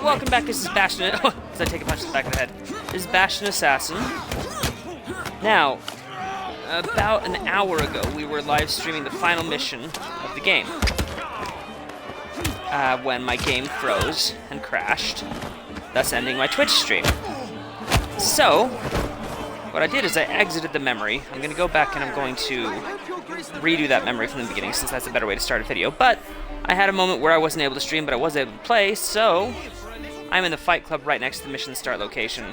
Welcome back, this is Bastion. As I take a punch to the back of the head. This is Bastion Assassin. Now, about an hour ago, we were live streaming the final mission of the game. When my game froze and crashed, thus ending my Twitch stream. So, what I did is I exited the memory. I'm going to go back and I'm going to redo that memory from the beginning, since that's a better way to start a video. But I had a moment where I wasn't able to stream, but I was able to play, so I'm in the fight club right next to the mission start location.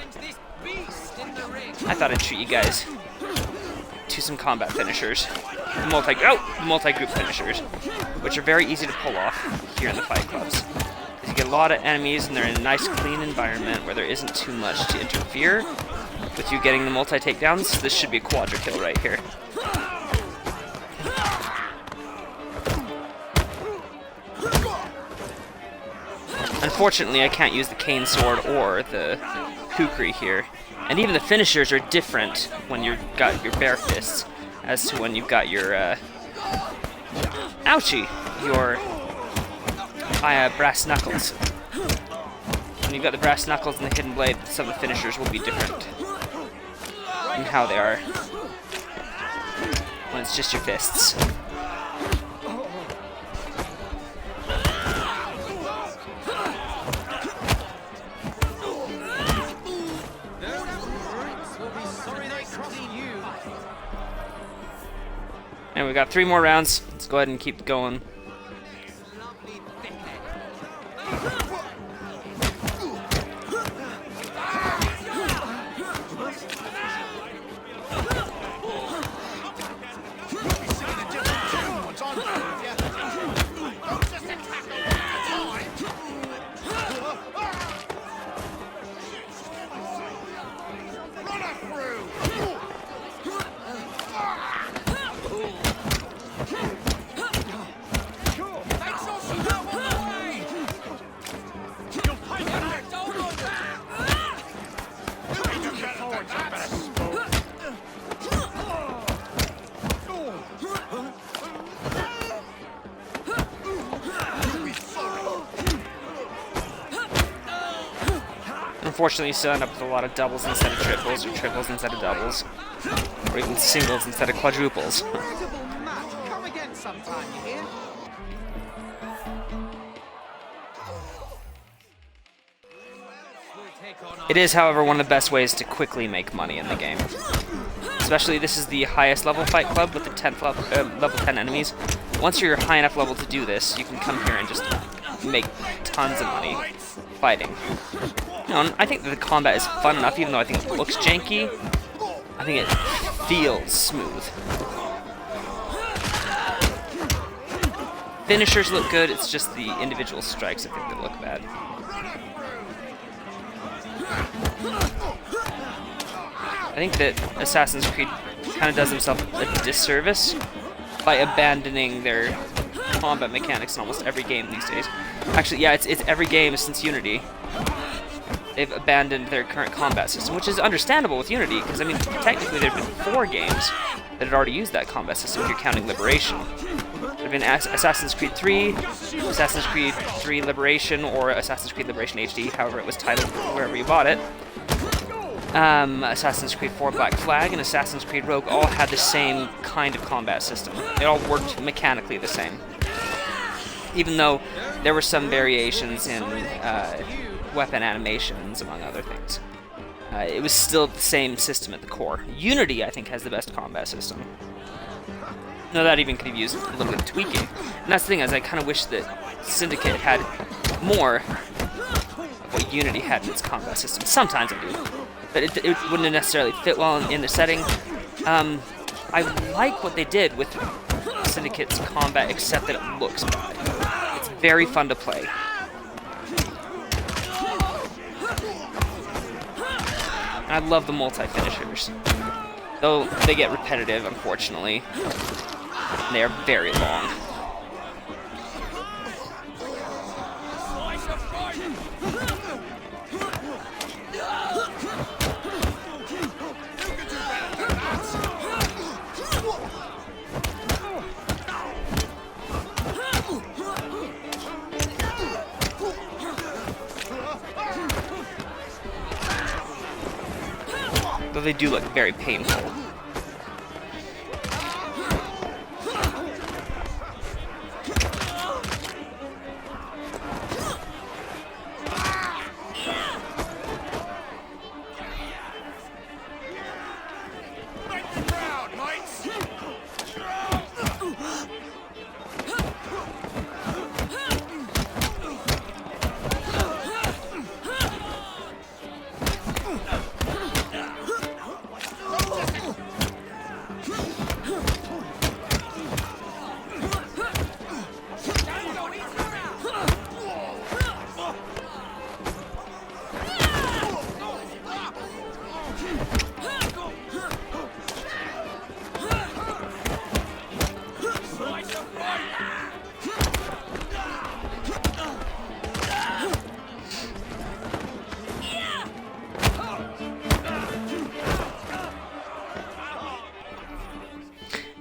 I thought I'd treat you guys to some combat finishers. The multi-group finishers, which are very easy to pull off here in the fight clubs. Because you get a lot of enemies and they're in a nice clean environment where there isn't too much to interfere with you getting the multi-takedowns. This should be a quadra kill right here. Unfortunately, I can't use the cane sword or the kukri here. And even the finishers are different when you've got your bare fists as to when you've got your, ouchie! Your brass knuckles. When you've got the brass knuckles and the hidden blade, some of the finishers will be different in how they are when it's just your fists. And we got 3 more rounds. Let's go ahead and keep going. Unfortunately, you still end up with a lot of doubles instead of triples, or triples instead of doubles, or even singles instead of quadruples. It is, however, one of the best ways to quickly make money in the game. Especially, this is the highest level fight club with the 10th level 10 enemies. Once you're high enough level to do this, you can come here and just make tons of money fighting. You know, I think that the combat is fun enough, even though I think it looks janky. I think it feels smooth. Finishers look good, it's just the individual strikes I think that look bad. I think that Assassin's Creed kind of does himself a disservice by abandoning their combat mechanics in almost every game these days. Actually, yeah, it's every game since Unity. They've abandoned their current combat system, which is understandable with Unity, because, I mean, technically there have been 4 games that had already used that combat system if you're counting Liberation. There have been Assassin's Creed 3, Assassin's Creed 3 Liberation, or Assassin's Creed Liberation HD, however it was titled wherever you bought it. Assassin's Creed 4 Black Flag and Assassin's Creed Rogue all had the same kind of combat system. They all worked mechanically the same. Even though there were some variations in weapon animations, among other things. It was still the same system at the core. Unity, I think, has the best combat system. No, that even could have used a little bit of tweaking. And that's the thing, is I kind of wish that Syndicate had more of what Unity had in its combat system. Sometimes I do. But it wouldn't necessarily fit well in the setting. I like what they did with Syndicate's combat, except that it looks bad. It's very fun to play. I love the multi-finishers, though they get repetitive, unfortunately, and they are very long. they do look very painful.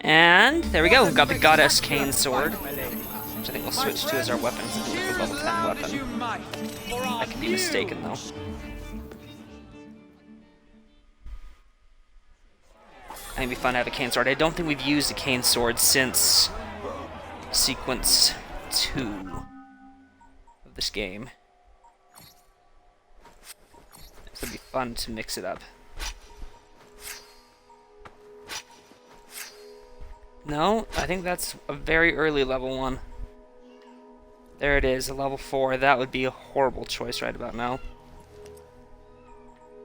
And there we go. We've got the Goddess Cane Sword, which I think we'll switch to as our weapon since it's a level 10 weapon. I could be mistaken though. I think it'd be fun to have a cane sword. I don't think we've used a cane sword since sequence 2 of this game. So it'd be fun to mix it up. No, I think that's a very early level 1. There it is, a level 4. That would be a horrible choice right about now.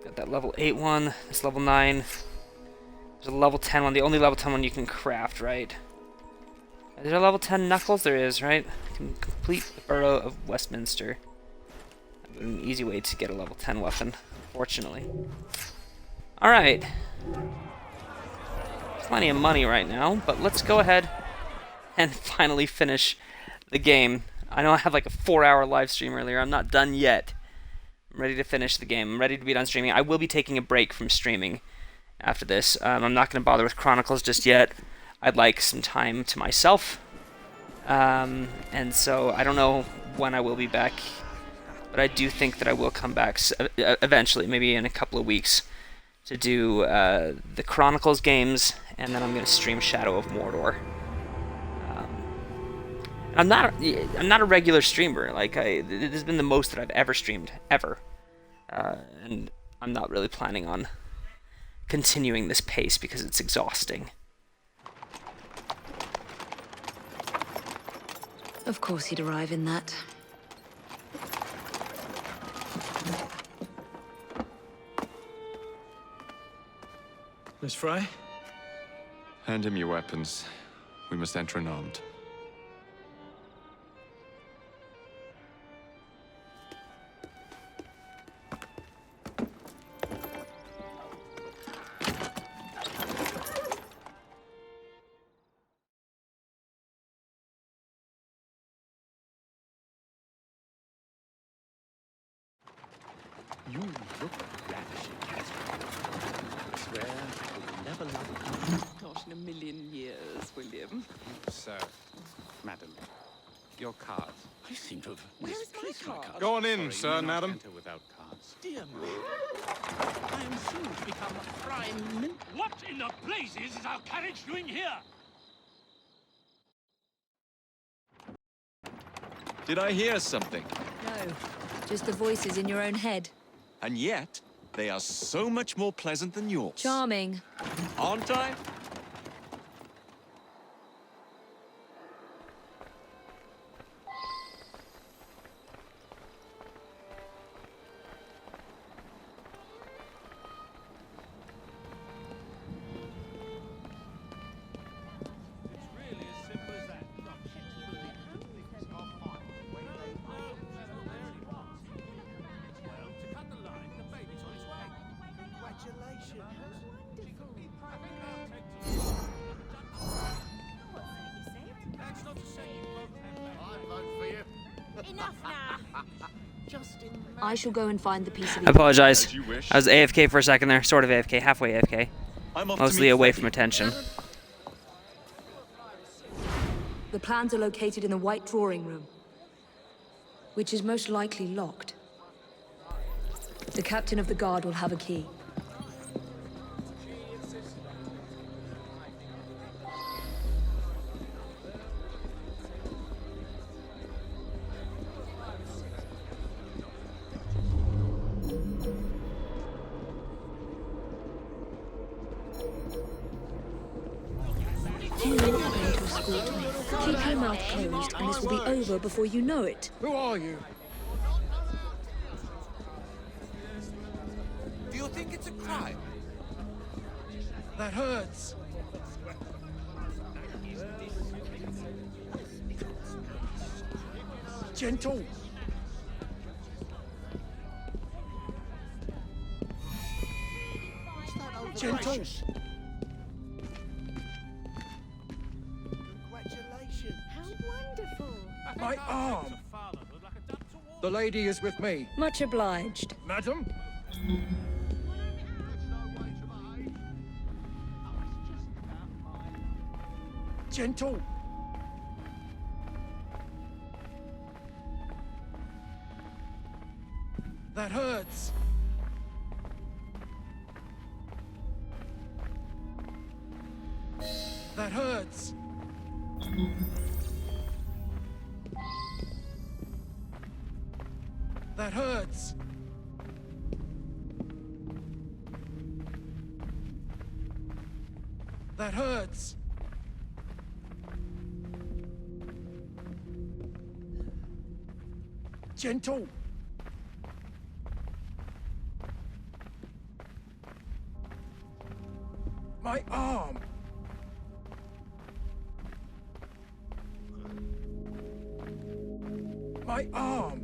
Got that level 8 one, this level 9. There's a level 10 one, the only level 10 one you can craft, right? Is there a level 10 Knuckles? There is, right? You can complete the Borough of Westminster. An easy way to get a level 10 weapon, fortunately. Alright. Plenty of money right now, but let's go ahead and finally finish the game. I know I had like a 4-hour live stream earlier. I'm not done yet. I'm ready to finish the game. I'm ready to be done streaming. I will be taking a break from streaming after this. I'm not going to bother with Chronicles just yet. I'd like some time to myself. And so I don't know when I will be back, but I do think that I will come back eventually, maybe in a couple of weeks, to do the Chronicles games, and then I'm going to stream Shadow of Mordor. I'm not a regular streamer. Like this has been the most that I've ever streamed ever, and I'm not really planning on continuing this pace because it's exhausting. Of course he'd arrive in that. Miss Fry? Hand him your weapons. We must enter unarmed. You look ravishing, I swear I will never love you. Not in a million years, William. Sir, madam, your card. I seem to have Where's my misplaced my card? card. Go on in, Sorry, sir, you not madam. enter without cards. Dear me. I am soon to become prime min... What in the blazes is our carriage doing here? Did I hear something? No, just the voices in your own head. And yet, they are so much more pleasant than yours. Charming. Aren't I? I shall go and find the piece of I apologize. As you wish. I was AFK for a second there. Sort of AFK, halfway AFK. I'm off to Mostly meet away Freddy. from attention. The plans are located in the White Drawing Room, which is most likely locked. The captain of the guard will have a key. escort me. Keep your mouth closed, and this will be over before you know it. Who are you? Do you think it's a crime? That hurts. Gentle. Gentle. How wonderful. My arm. The lady is with me. Much obliged. Madam? Gentle. That hurts. That hurts. That hurts. That hurts. Gentle. My arm. My arm.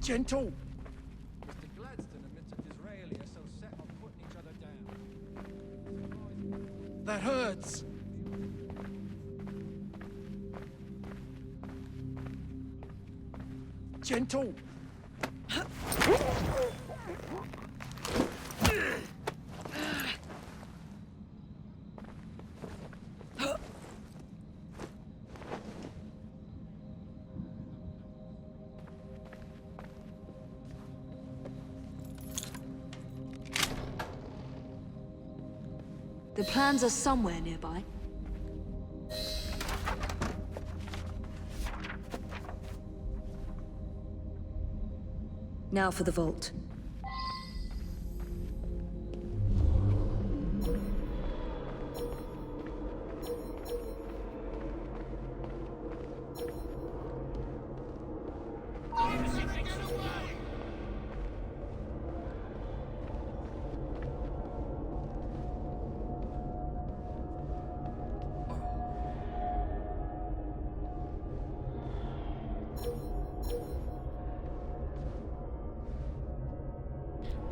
Gentle. Mr. Gladstone and Mr. Disraeli are so set on putting each other down. That hurts. Gentle. The plans are somewhere nearby. Now for the vault.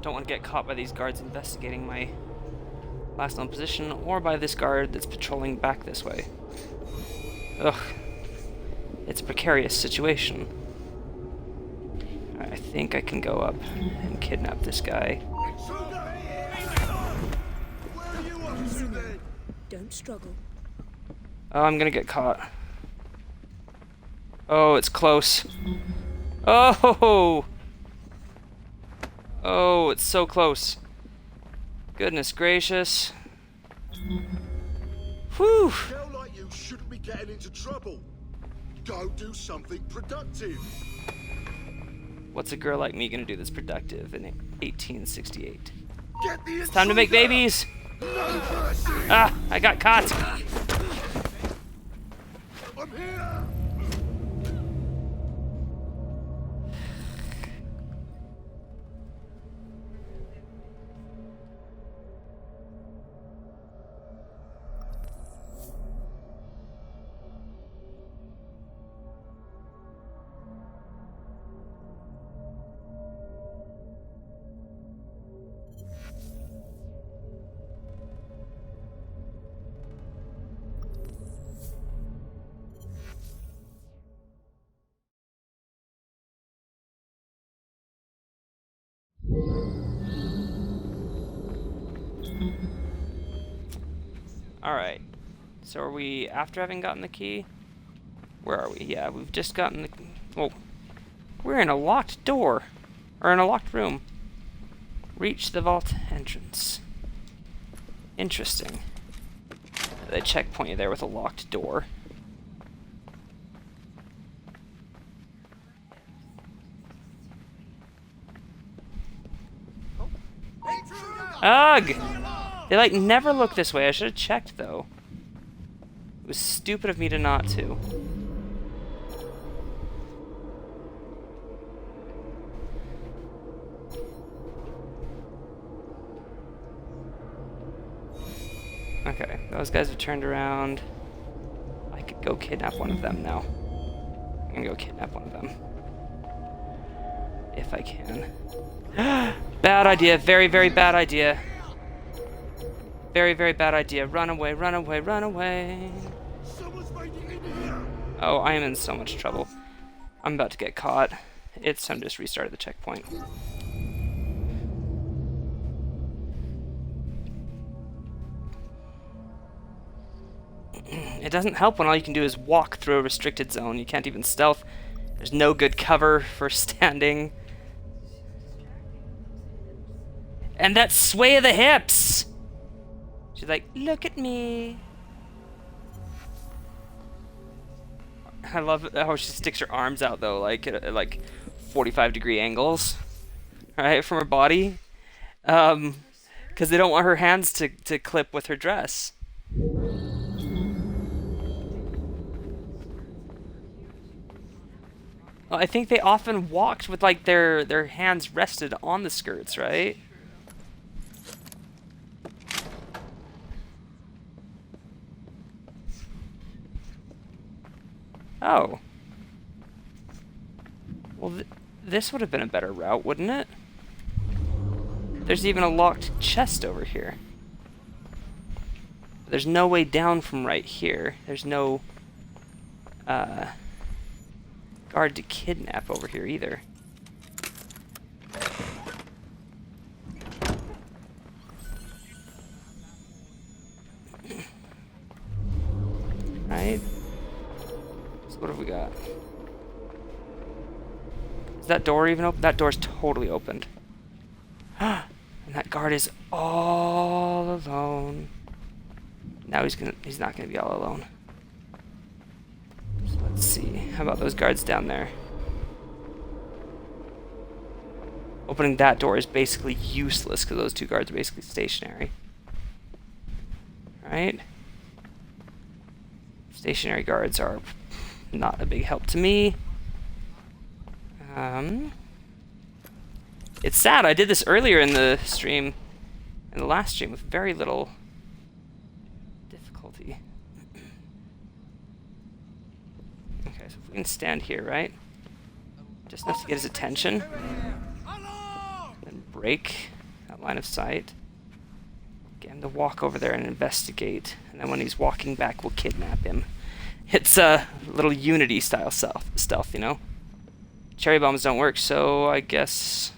Don't want to get caught by these guards investigating my last known position, or by this guard that's patrolling back this way. Ugh. It's a precarious situation. I think I can go up and kidnap this guy. Don't struggle. Oh, I'm gonna get caught. Oh, it's close. Oh! Oh, it's so close. Goodness gracious. Whew! Girl like you shouldn't be getting into trouble. Go do something productive. What's a girl like me gonna do that's productive in 1868? Get the It's time to make babies! Ah, I got caught! I'm here. Alright. So are we after having gotten the key? Where are we? Yeah, we've just gotten the... Oh. We're in a locked door. Or in a locked room. Reach the vault entrance. Interesting. They checkpoint you there with a locked door. Intruder! Ugh! They like never look this way. I should have checked though. It was stupid of me to not to. Okay, those guys have turned around. I could go kidnap one of them now. I'm gonna go kidnap one of them. If I can. Bad idea. Very, very bad idea. Very, very bad idea. Run away, run away, run away. Oh, I am in so much trouble. I'm about to get caught. It's time to just restart at the checkpoint. It doesn't help when all you can do is walk through a restricted zone. You can't even stealth. There's no good cover for standing. And that sway of the hips! She's like, look at me. I love how she sticks her arms out though, like at like 45-degree angles, right, from her body. Because they don't want her hands to clip with her dress. Well, I think they often walked with like their hands rested on the skirts, right? Oh. Well, this would have been a better route, wouldn't it? There's even a locked chest over here. There's no way down from right here. There's no guard to kidnap over here either. Right? So what have we got? Is that door even open? That door's totally opened. And that guard is all alone. Now he's not gonna be all alone. So let's see. How about those guards down there? Opening that door is basically useless because those two guards are basically stationary. Right? Stationary guards are not a big help to me. It's sad. I did this earlier in the stream, in the last stream, with very little difficulty. Okay, so if we can stand here, right? Just enough to get his attention. Then break that line of sight. Get him to walk over there and investigate. And then when he's walking back, we'll kidnap him. It's a little Unity style stealth, you know? Cherry bombs don't work, so I guess...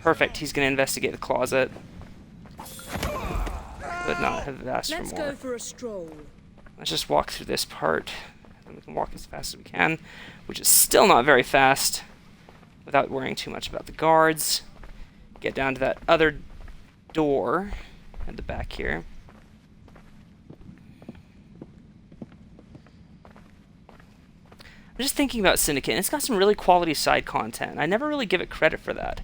Perfect, he's gonna investigate the closet. Would not have asked for more. Let's go for a stroll. Let's just walk through this part. And we can walk as fast as we can, which is still not very fast, without worrying too much about the guards. Get down to that other door at the back here. I'm just thinking about Syndicate, and it's got some really quality side content. I never really give it credit for that.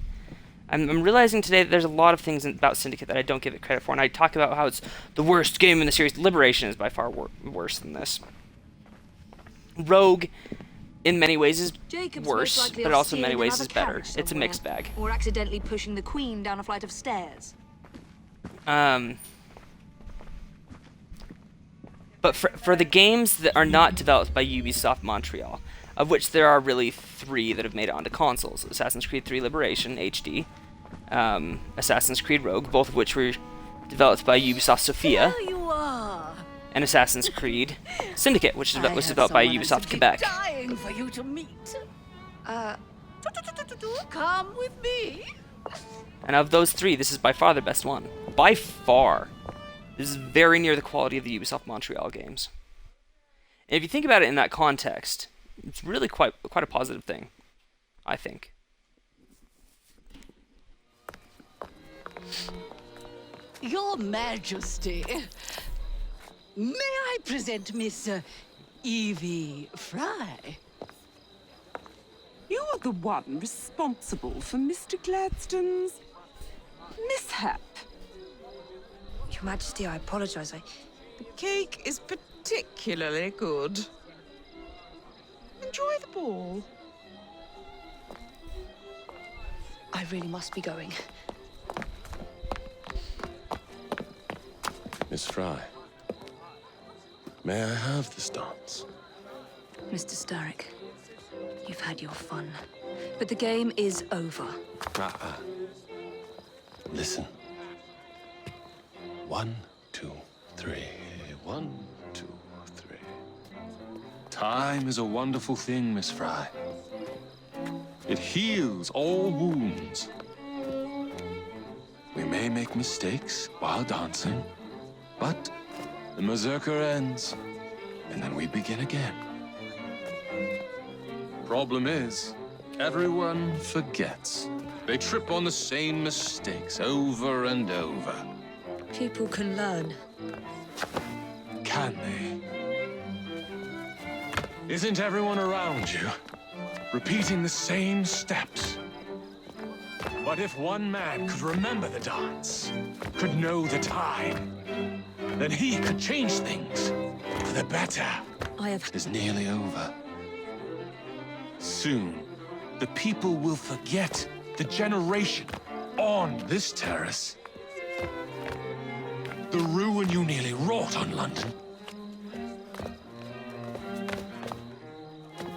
I'm realizing today that there's a lot of things about Syndicate that I don't give it credit for, and I talk about how it's the worst game in the series. Liberation is by far worse than this. Rogue, in many ways, is worse, but also in many ways is better. It's a mixed bag. Or accidentally pushing the Queen down a flight of stairs. But for the games that are not developed by Ubisoft Montreal, of which there are really 3 that have made it onto consoles: Assassin's Creed 3 Liberation HD, Assassin's Creed Rogue, both of which were developed by Ubisoft Sofia, There you are. and Assassin's Creed Syndicate, which was developed by Ubisoft Quebec. Dying for you to meet. Come with me. And of those 3, this is by far the best one. By far. This is very near the quality of the Ubisoft Montreal games. And if you think about it in that context, it's really quite a positive thing, I think. Your Majesty, may I present Miss Evie Fry? You are the one responsible for Mr. Gladstone's mishap. Your Majesty, I apologize. The cake is particularly good. Enjoy the ball. I really must be going. Miss Fry, may I have this dance? Mr. Starrick, you've had your fun. But the game is over. Listen. 1, 2, 3. 1, 2, 3. Time is a wonderful thing, Miss Fry. It heals all wounds. We may make mistakes while dancing, but the mazurka ends, and then we begin again. Problem is, everyone forgets. They trip on the same mistakes over and over. People can learn. Can they? Isn't everyone around you repeating the same steps? But if one man could remember the dance, could know the time, then he could change things for the better. It's nearly over. Soon, the people will forget the generation on this terrace. The ruin you nearly wrought on London.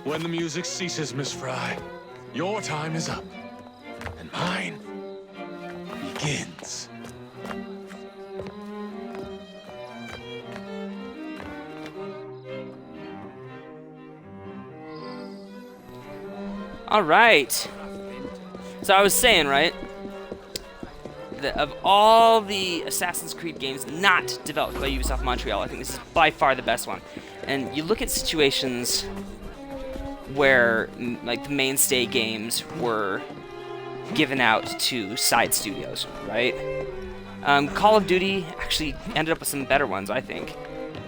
When the music ceases, Miss Fry, your time is up, and mine begins. All right. So I was saying, right, that of all the Assassin's Creed games not developed by Ubisoft Montreal, I think this is by far the best one. And you look at situations where, like, the mainstay games were given out to side studios, right? Call of Duty actually ended up with some better ones, I think.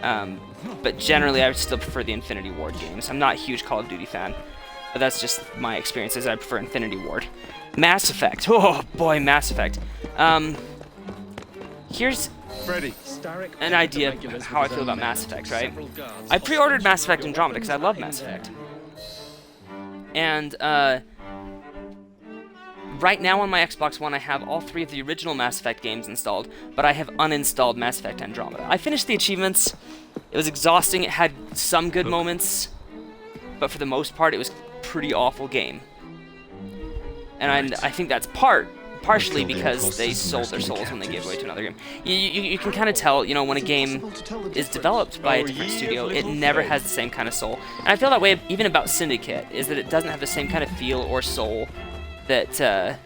But generally, I would still prefer the Infinity Ward games. I'm not a huge Call of Duty fan, but that's just my experiences. I prefer Infinity Ward. Mass Effect. Oh boy, Mass Effect. Here's an idea of how I feel about Mass Effect, right? I pre-ordered Mass Effect Andromeda because I love Mass Effect. And right now on my Xbox One, I have all 3 of the original Mass Effect games installed, but I have uninstalled Mass Effect Andromeda. I finished the achievements. It was exhausting. It had some good moments, but for the most part, it was a pretty awful game. And I think that's partially because they sold their souls when they gave away to another game. You can kind of tell, you know, when a game is developed by a different studio, it never has the same kind of soul. And I feel that way even about Syndicate, is that it doesn't have the same kind of feel or soul that the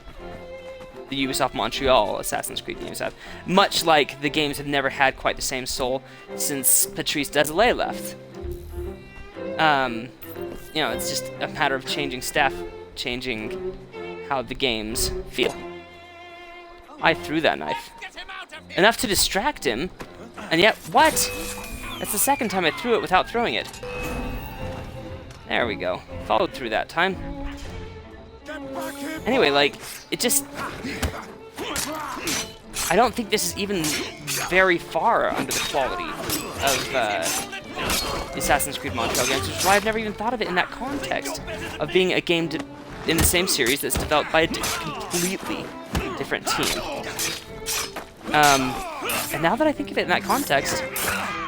Ubisoft Montreal Assassin's Creed games have. Much like the games have never had quite the same soul since Patrice Désilets left. You know, it's just a matter of changing staff, changing how the games feel. I threw that knife. Enough to distract him, and yet, what? That's the second time I threw it without throwing it. There we go. Followed through that time. Anyway, like, it just... I don't think this is even very far under the quality of the Assassin's Creed Montreal games, which is why I've never even thought of it in that context of being a game in the same series that's developed by a completely different team. And now that I think of it in that context,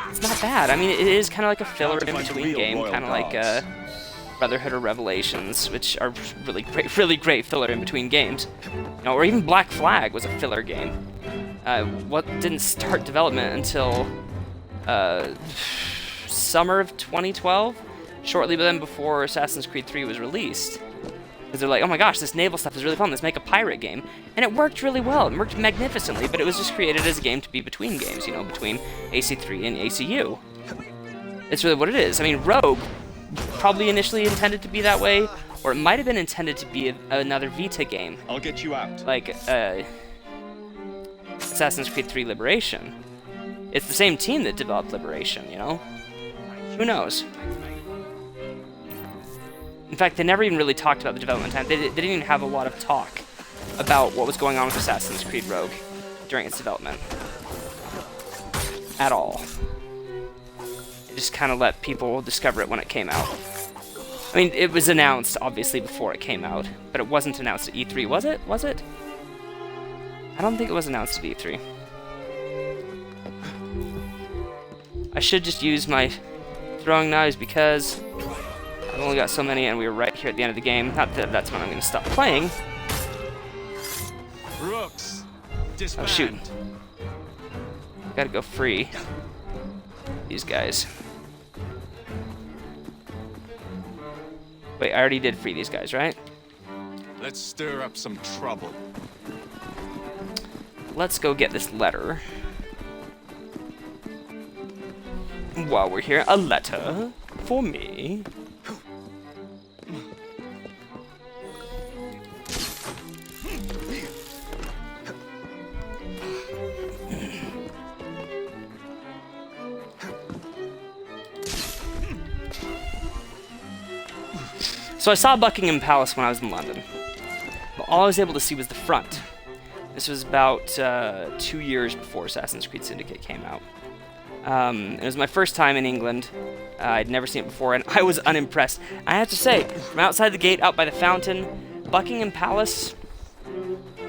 it's not bad. I mean, it is kind of like a filler in between game, kind of like Brotherhood or Revelations, which are really great filler in between games. You know, or even Black Flag was a filler game. What didn't start development until summer of 2012, shortly then before Assassin's Creed 3 was released. Because they're like, oh my gosh, this naval stuff is really fun, let's make a pirate game. And it worked really well, it worked magnificently, but it was just created as a game to be between games, you know, between AC3 and ACU. It's really what it is. I mean, Rogue, probably initially intended to be that way, or it might have been intended to be another Vita game. I'll get you out. Like, Assassin's Creed 3 Liberation. It's the same team that developed Liberation, you know? Who knows? In fact, they never even really talked about the development time. They didn't even have a lot of talk about what was going on with Assassin's Creed Rogue during its development. At all. It just kind of let people discover it when it came out. I mean, it was announced, obviously, before it came out, but it wasn't announced at E3, was it? Was it? I don't think it was announced at E3. I should just use my throwing knives because I've only got so many and we were right here at the end of the game. Not that that's when I'm going to stop playing. Brooks, Oh, shoot. Gotta go free these guys. Wait, I already did free these guys, right? Let's stir up some trouble. Let's go get this letter. While we're here, a letter for me. So I saw Buckingham Palace when I was in London, but all I was able to see was the front. This was about 2 years before Assassin's Creed Syndicate came out. It was my first time in England. I'd never seen it before, and I was unimpressed. I have to say, from outside the gate, out by the fountain, Buckingham Palace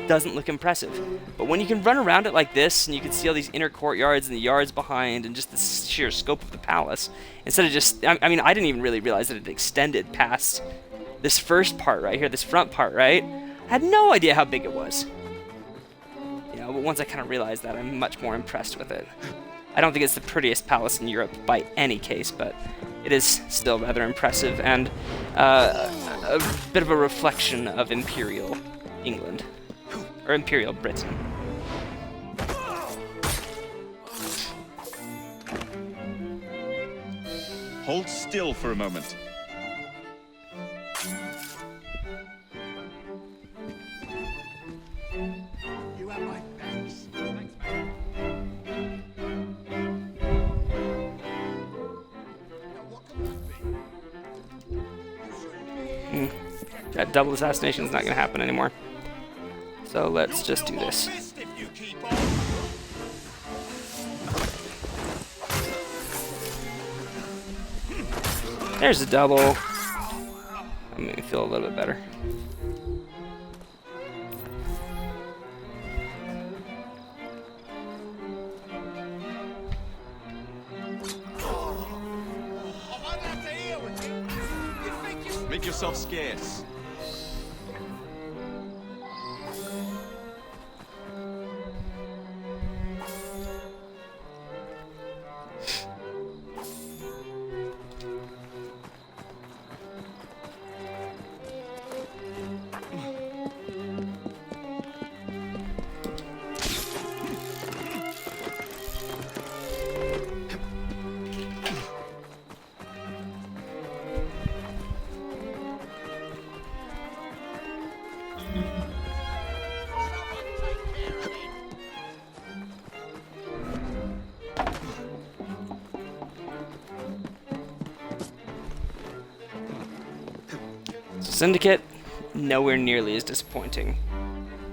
doesn't look impressive. But when you can run around it like this, and you can see all these inner courtyards and the yards behind, and just the sheer scope of the palace, instead of just, I mean, I didn't even really realize that it extended past this first part right here, this front part, right? I had no idea how big it was. You know, but once I kind of realized that, I'm much more impressed with it. I don't think it's the prettiest palace in Europe by any case, but it is still rather impressive and a bit of a reflection of Imperial England, or Imperial Britain. Hold still for a moment. You have my thanks. Thanks, mate. Now, what can that be? That double assassination is not going to happen anymore. So let's just do this. There's a double. That made me feel a little bit better. Make yourself scarce. Syndicate, nowhere nearly as disappointing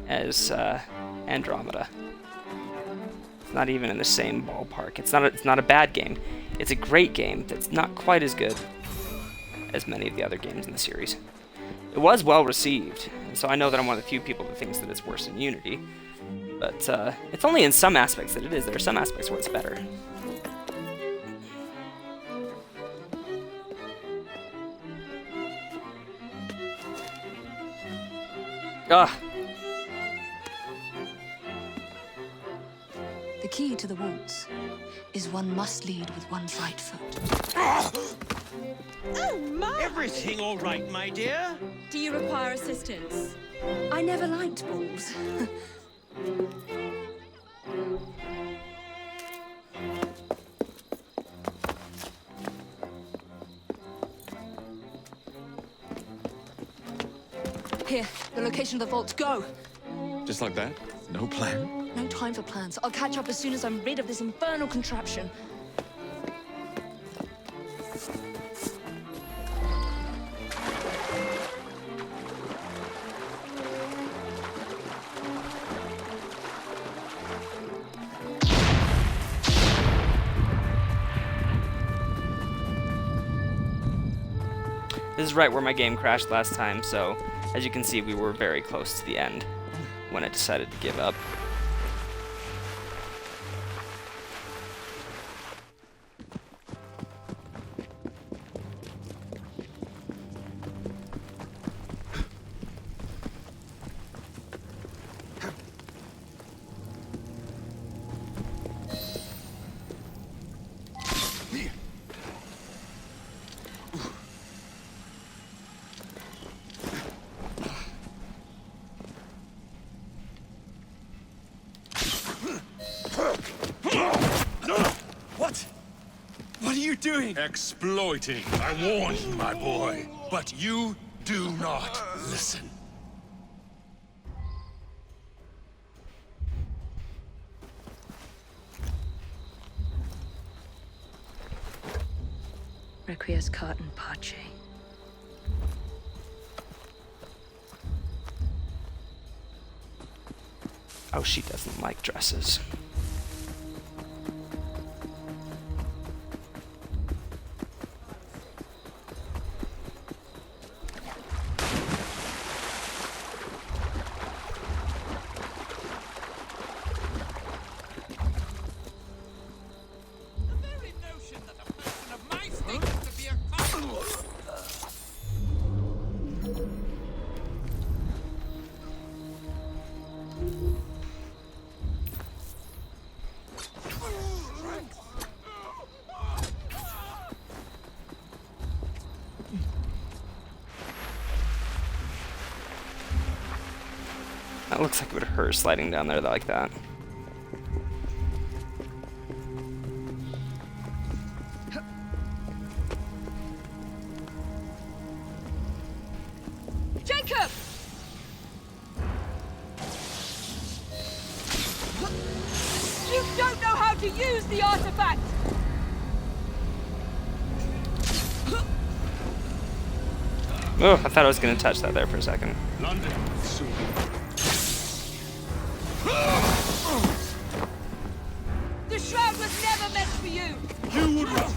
as Andromeda. It's not even in the same ballpark. It's not a bad game. It's a great game that's not quite as good as many of the other games in the series. It was well received, and so I know that I'm one of the few people that thinks that it's worse than Unity. But it's only in some aspects that it is. There are some aspects where it's better. Ugh. The key to the waltz is one must lead with one's right foot. Oh, my! Everything all right, my dear? Do you require assistance? I never liked balls. Here, the location of the vault. Go! Just like that? No plan? No time for plans. I'll catch up as soon as I'm rid of this infernal contraption. This is right where my game crashed last time, so as you can see, we were very close to the end when I decided to give up. What are you doing? Exploiting. I warned you, my boy. But you do not listen. Requiescat in pace. Oh, she doesn't like dresses. That looks like it would hurt her sliding down there like that. Jacob! You don't know how to use the artifact! Oh, I thought I was going to touch that there for a second. London, soon. The shroud was never meant for you! You would run.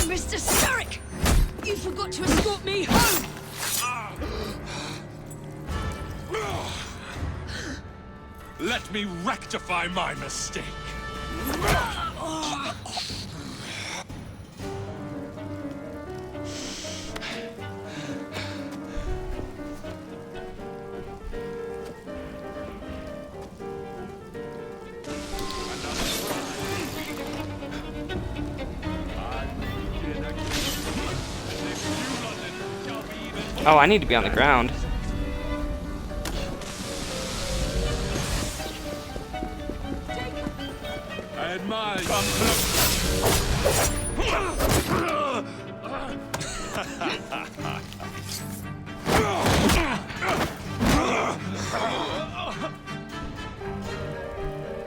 Mr. Starrick! You forgot to escort me home! Let me rectify my mistake. Oh, I need to be on the ground. I admire you.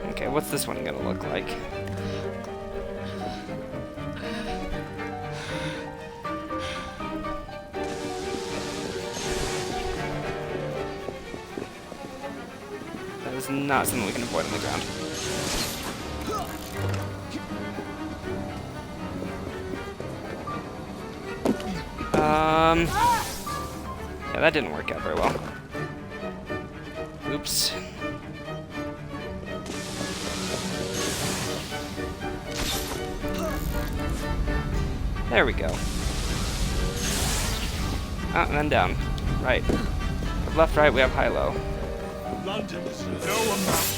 Okay, what's this one gonna look like? That is not something we can avoid on the ground. Yeah, that didn't work out very well. Oops. There we go. Ah, and then down. Right. Left, right, we have high, low. London is no amount.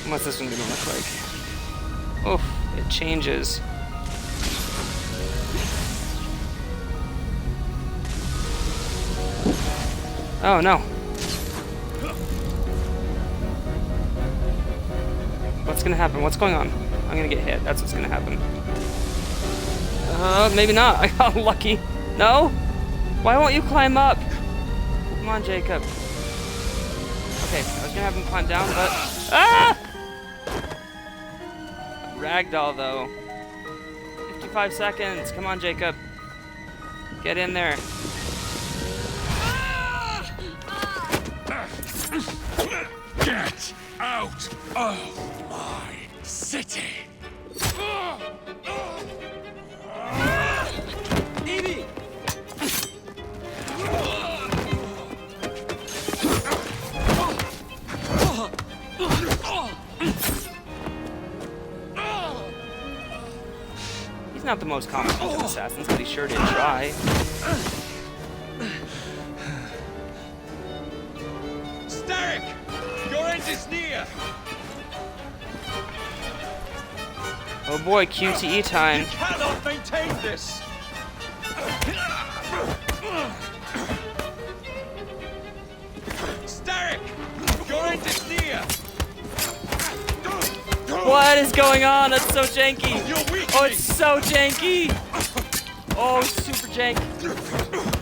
What's this one gonna look like? Oof, it changes. Oh no. What's gonna happen? What's going on? I'm gonna get hit. That's what's gonna happen. Maybe not. I got lucky. No? Why won't you climb up? Come on, Jacob. Okay, I was gonna have him climb down, but... Ah! Ragdoll, though. 55 seconds. Come on, Jacob. Get in there. Get out of my city! Evie! He's not the most competent of assassins, but he sure did try. Starrick! Your end is near! Oh boy, QTE time. You cannot maintain this! Starrick! Your end is near! What is going on? That's so janky. You're weak! Oh, it's so janky. Oh, super jank.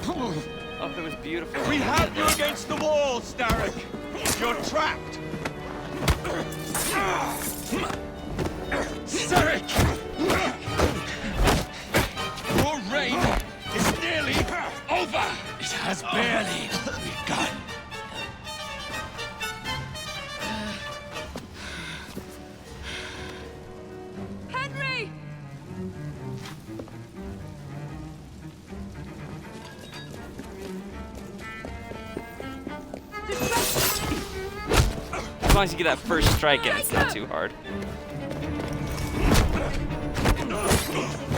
Oh, that was beautiful. We have you against the wall, Starrick! You're trapped! Starrick! Your reign is nearly over! It has barely begun. Henry! As long as you get that first strike in, it's not too hard.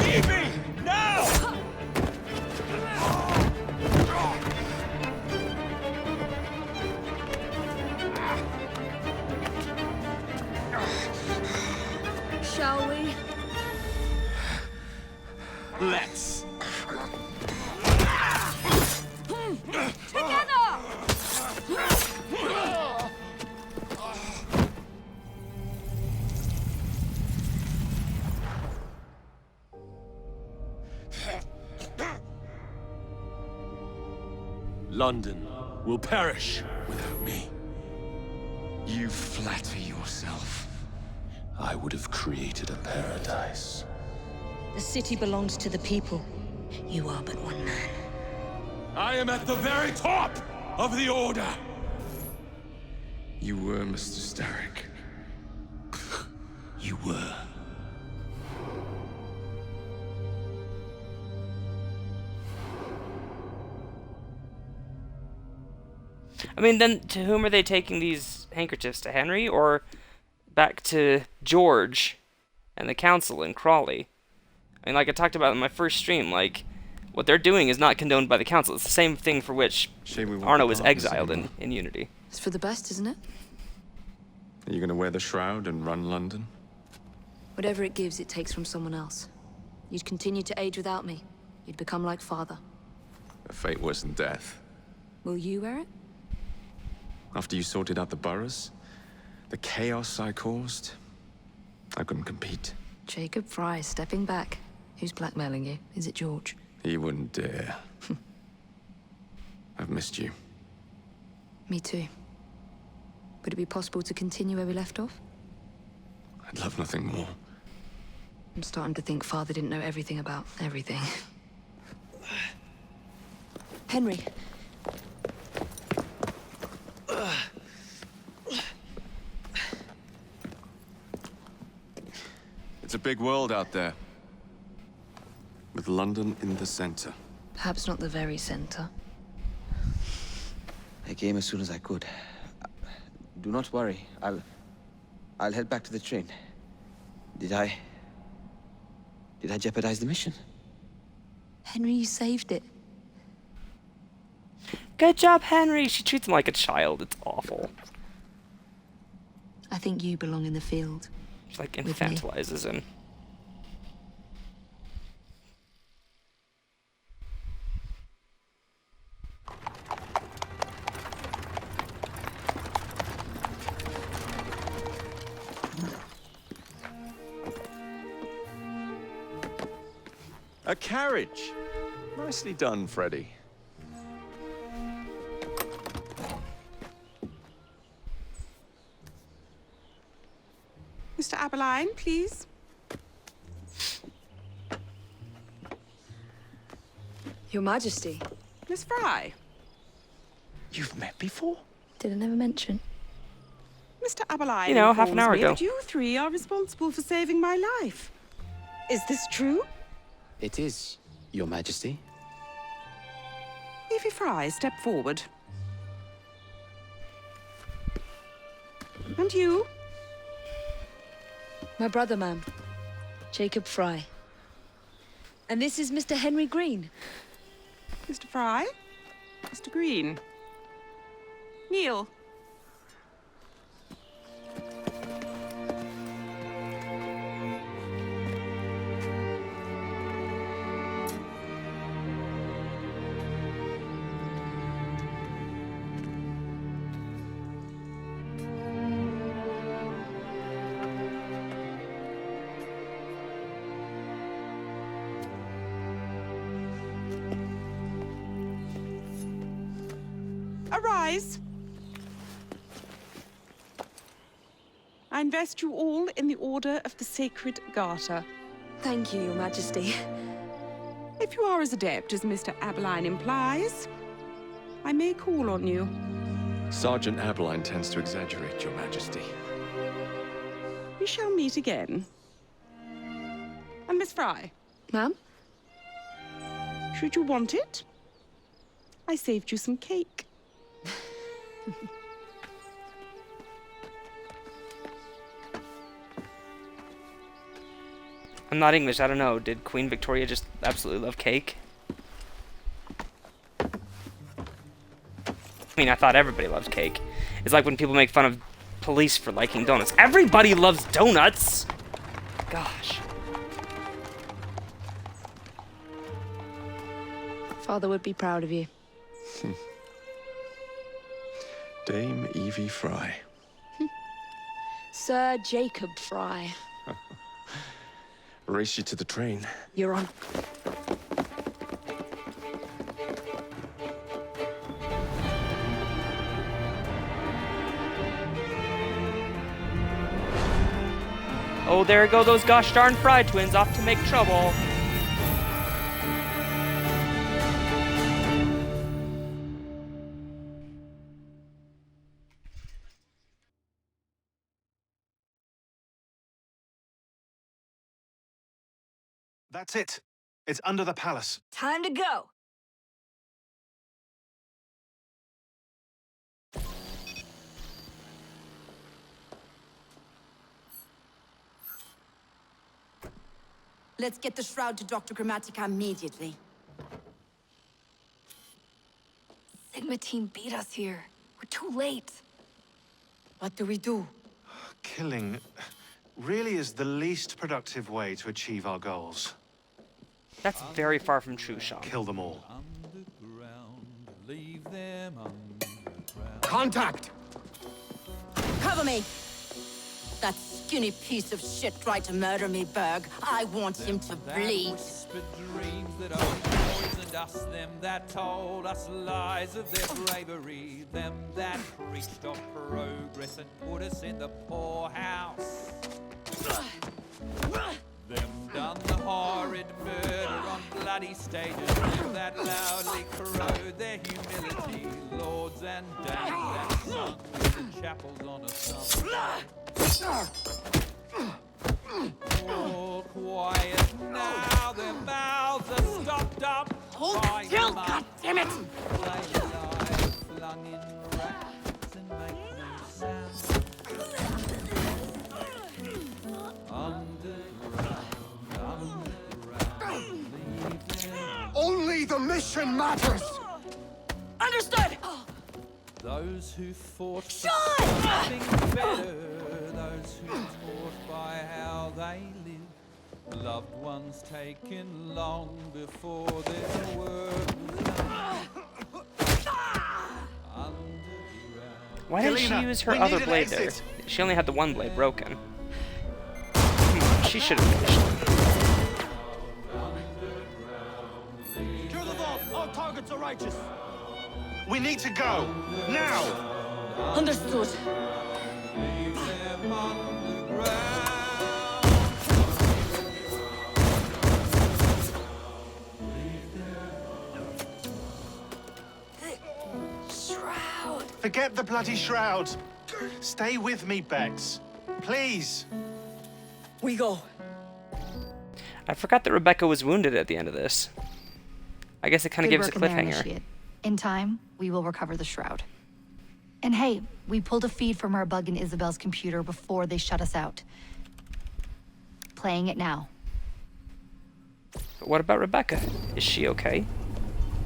Evie! Now! Shall we? Let's. London will perish without me. You flatter yourself. I would have created a paradise. The city belongs to the people. You are but one man. I am at the very top of the Order! You were Mr. Starrick. You were. I mean, then to whom are they taking these handkerchiefs? To Henry or back to George and the council in Crawley? I mean, like I talked about in my first stream, like, what they're doing is not condoned by the council. It's the same thing for which Arno was exiled in Unity. It's for the best, isn't it? Are you going to wear the shroud and run London? Whatever it gives, it takes from someone else. You'd continue to age without me. You'd become like father. A fate worse than death. Will you wear it? After you sorted out the boroughs, the chaos I caused, I couldn't compete. Jacob Fry stepping back. Who's blackmailing you? Is it George? He wouldn't dare. I've missed you. Me too. Would it be possible to continue where we left off? I'd love nothing more. I'm starting to think Father didn't know everything about everything. Henry. It's a big world out there. With London in the center. Perhaps not the very center. I came as soon as I could. Do not worry. I'll head back to the train. Did I jeopardize the mission? Henry, you saved it. Good job, Henry! She treats him like a child. It's awful. I think you belong in the field. She like infantilizes him. A carriage. Nicely done, Freddy. Mr. Aberline, please. Your Majesty. Miss Fry. You've met before? Did I never mention? Mr. Aberline, You know, half an informs hour me ago. that you three are responsible for saving my life. Is this true? It is, Your Majesty. Evie Fry, step forward. And you? My brother, ma'am. Jacob Fry. And this is Mr. Henry Green. Mr. Fry? Mr. Green? Kneel. Arise. I invest you all in the Order of the Sacred Garter. Thank you, Your Majesty. If you are as adept as Mr. Aberline implies, I may call on you. Sergeant Aberline tends to exaggerate, Your Majesty. We shall meet again. And Miss Fry? Ma'am? Should you want it, I saved you some cake. I'm not English, I don't know. Did Queen Victoria just absolutely love cake? I mean, I thought everybody loves cake. It's like when people make fun of police for liking donuts. Everybody loves donuts! Gosh. Father would be proud of you. Dame Evie Fry. Sir Jacob Fry. Race you to the train. You're on. Oh, there go those gosh darn Fry twins off to make trouble. That's it. It's under the palace. Time to go. Let's get the shroud to Dr. Grammatica immediately. Sigma team beat us here. We're too late. What do we do? Killing really is the least productive way to achieve our goals. That's very far from true, Sean. Kill them all. Leave them underground. Contact! Cover me! That skinny piece of shit tried to murder me, Berg. I want him to bleed. Whispered dreams that only poisoned us, them that told us lies of their bravery, them that preached of progress and put us in the poorhouse. Them done the horrid murder on bloody stages, them that loudly corrode their humility, lords and dames that sung in the chapels on a Sunday. All quiet now, their mouths are stopped up. Hold still, goddammit! They lie flung in racks and make no sound. Underground, leave them. Only the mission matters! Understood! Those who fought for Sean! something better, those who taught by how they live, loved ones taken long before their work was done. Why didn't she use her other blade there? She only had the one blade broken. Come on, she should have finished. Kill the vault! All targets are righteous! We need to go! Now! Understood. Leave them underground. Forget the bloody shroud. Stay with me, Bex. Please. We go. I forgot that Rebecca was wounded at the end of this. I guess it kind of Good gives a work in there, cliffhanger. Initiate. In time, we will recover the shroud. And hey, we pulled a feed from our bug in Isabel's computer before they shut us out. Playing it now. But what about Rebecca? Is she okay?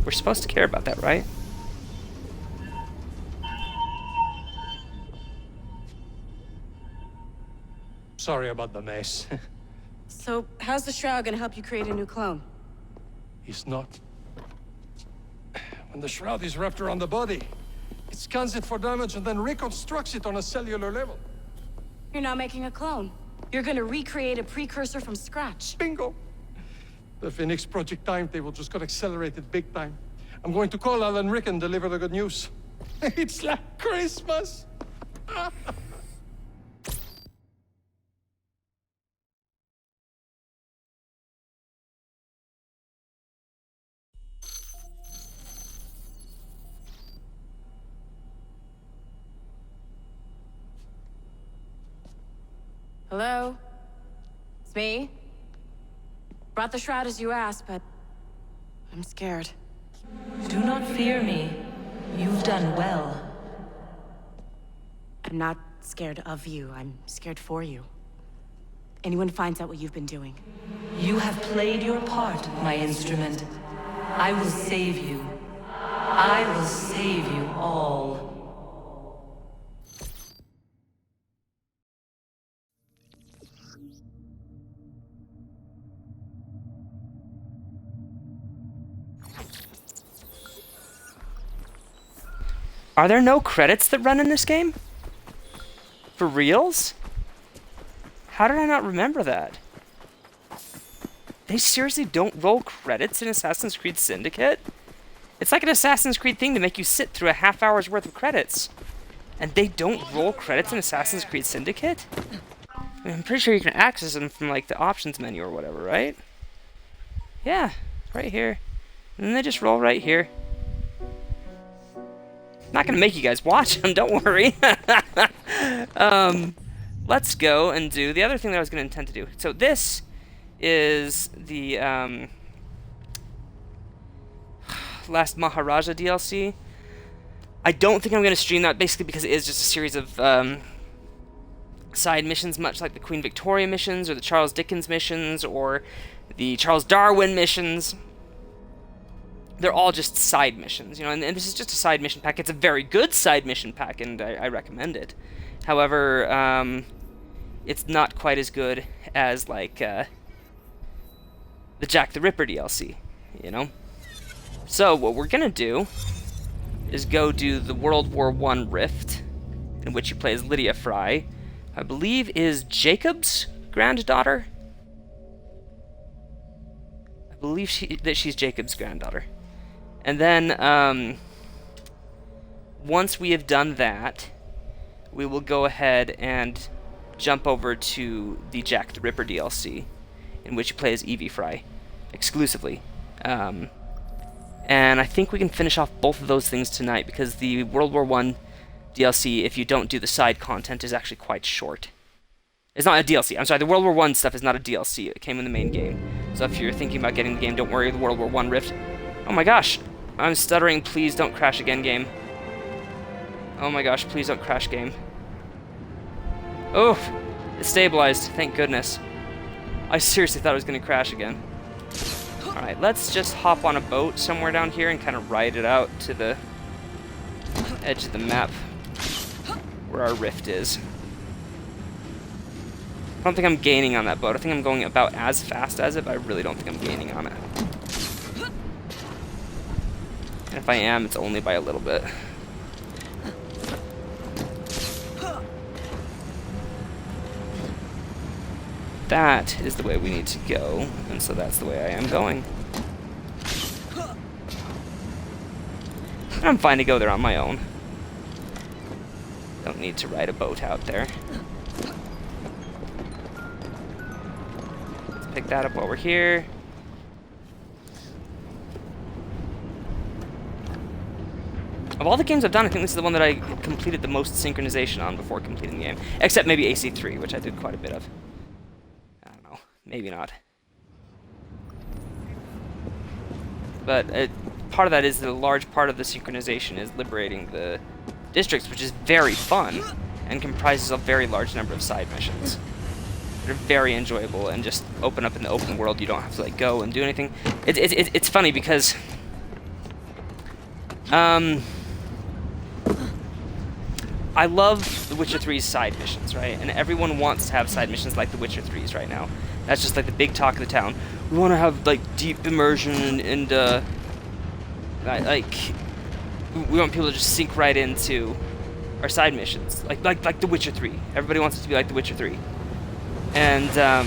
We're supposed to care about that, right? Sorry about the mess. So, how's the shroud gonna help you create a new clone? It's not. When the shroud is wrapped around the body, it scans it for damage and then reconstructs it on a cellular level. You're not making a clone. You're gonna recreate a precursor from scratch. Bingo! The Phoenix Project timetable just got accelerated big time. I'm going to call Alan Rick and deliver the good news. It's like Christmas! Hello? It's me. Brought the shroud as you asked, but I'm scared. Do not fear me. You've done well. I'm not scared of you. I'm scared for you. Anyone finds out what you've been doing. You have played your part, my instrument. I will save you. I will save you all. Are there no credits that run in this game? For reals? How did I not remember that? They seriously don't roll credits in Assassin's Creed Syndicate? It's like an Assassin's Creed thing to make you sit through a half hour's worth of credits. And they don't roll credits in Assassin's Creed Syndicate? I mean, I'm pretty sure you can access them from like the options menu or whatever, right? Yeah, right here. And then they just roll right here. Not gonna make you guys watch them, don't worry. Let's go and do the other thing that I was gonna intend to do. So this is the Last Maharaja DLC. I don't think I'm gonna stream that, basically because it is just a series of side missions, much like the Queen Victoria missions, or the Charles Dickens missions, or the Charles Darwin missions. They're all just side missions, you know, and this is just a side mission pack. It's a very good side mission pack, and I recommend it. However, it's not quite as good as, like, the Jack the Ripper DLC, you know? So, what we're gonna do is go do the World War I Rift, in which you play as Lydia Fry, I believe is Jacob's granddaughter? I believe that she's Jacob's granddaughter. And then, once we have done that, we will go ahead and jump over to the Jack the Ripper DLC, in which you play as Evie Fry, exclusively. And I think we can finish off both of those things tonight, because the World War I DLC, if you don't do the side content, is actually quite short. It's not a DLC. I'm sorry, the World War I stuff is not a DLC. It came in the main game. So if you're thinking about getting the game, don't worry, the World War I Rift. Oh my gosh, I'm stuttering. Please don't crash again, game. Oh my gosh, please don't crash, game. Oh, it stabilized, thank goodness. I seriously thought it was going to crash again. Alright, let's just hop on a boat somewhere down here and kind of ride it out to the edge of the map where our rift is. I don't think I'm gaining on that boat. I think I'm going about as fast as it, but I really don't think I'm gaining on it. And if I am, it's only by a little bit. That is the way we need to go, and so that's the way I am going. I'm fine to go there on my own. Don't need to ride a boat out there. Let's pick that up while we're here. Of all the games I've done, I think this is the one that I completed the most synchronization on before completing the game. Except maybe AC3, which I did quite a bit of. I don't know. Maybe not. But part of that is that a large part of the synchronization is liberating the districts, which is very fun and comprises a very large number of side missions. They're very enjoyable and just open up in the open world. You don't have to like go and do anything. It's funny because I love The Witcher 3's side missions, right? And everyone wants to have side missions like The Witcher 3's right now. That's just like the big talk of the town. We want to have like deep immersion and like we want people to just sink right into our side missions, like The Witcher 3. Everybody wants it to be like The Witcher 3, and I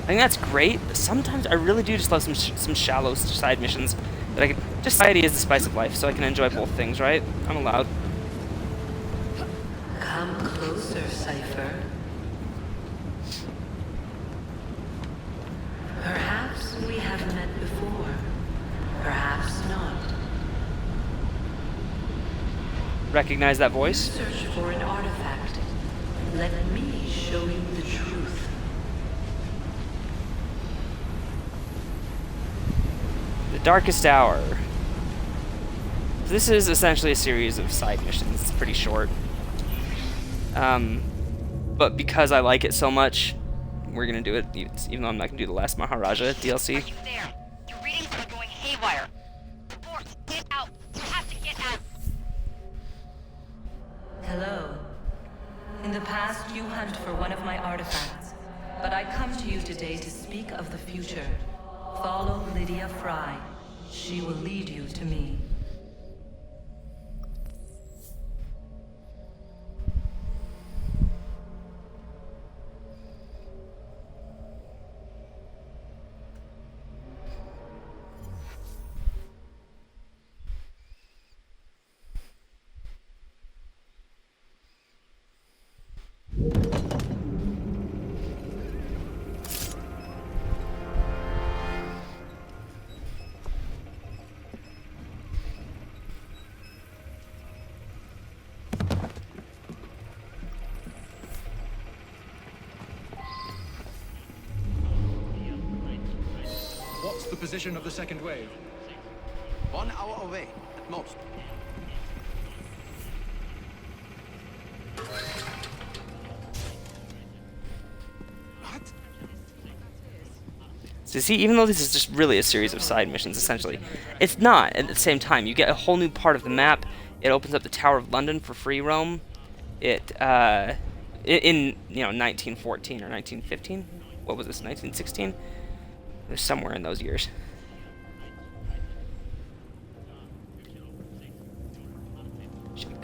think that's great. But sometimes I really do just love some shallow side missions that I can just. Society is the spice of life, so I can enjoy both things, right? I'm allowed. Come closer, Cypher. Perhaps we have met before. Perhaps not. Recognize that voice? Search for an artifact. Let me show you the truth. The Darkest Hour. This is essentially a series of side missions. It's pretty short. But because I like it so much, we're gonna do it, even though I'm not gonna do the last Maharaja DLC. There. Your readings are going haywire. Force, get out. You have to get out. Hello. In the past, you hunted for one of my artifacts, but I come to you today to speak of the future. Follow Lydia Fry. She will lead you to me. What's the position of the second wave? 1 hour away, at most. So see, even though this is just really a series of side missions, essentially, it's not. At the same time, you get a whole new part of the map. It opens up the Tower of London for free roam. It, in 1914 or 1915? What was this, 1916? It was somewhere in those years.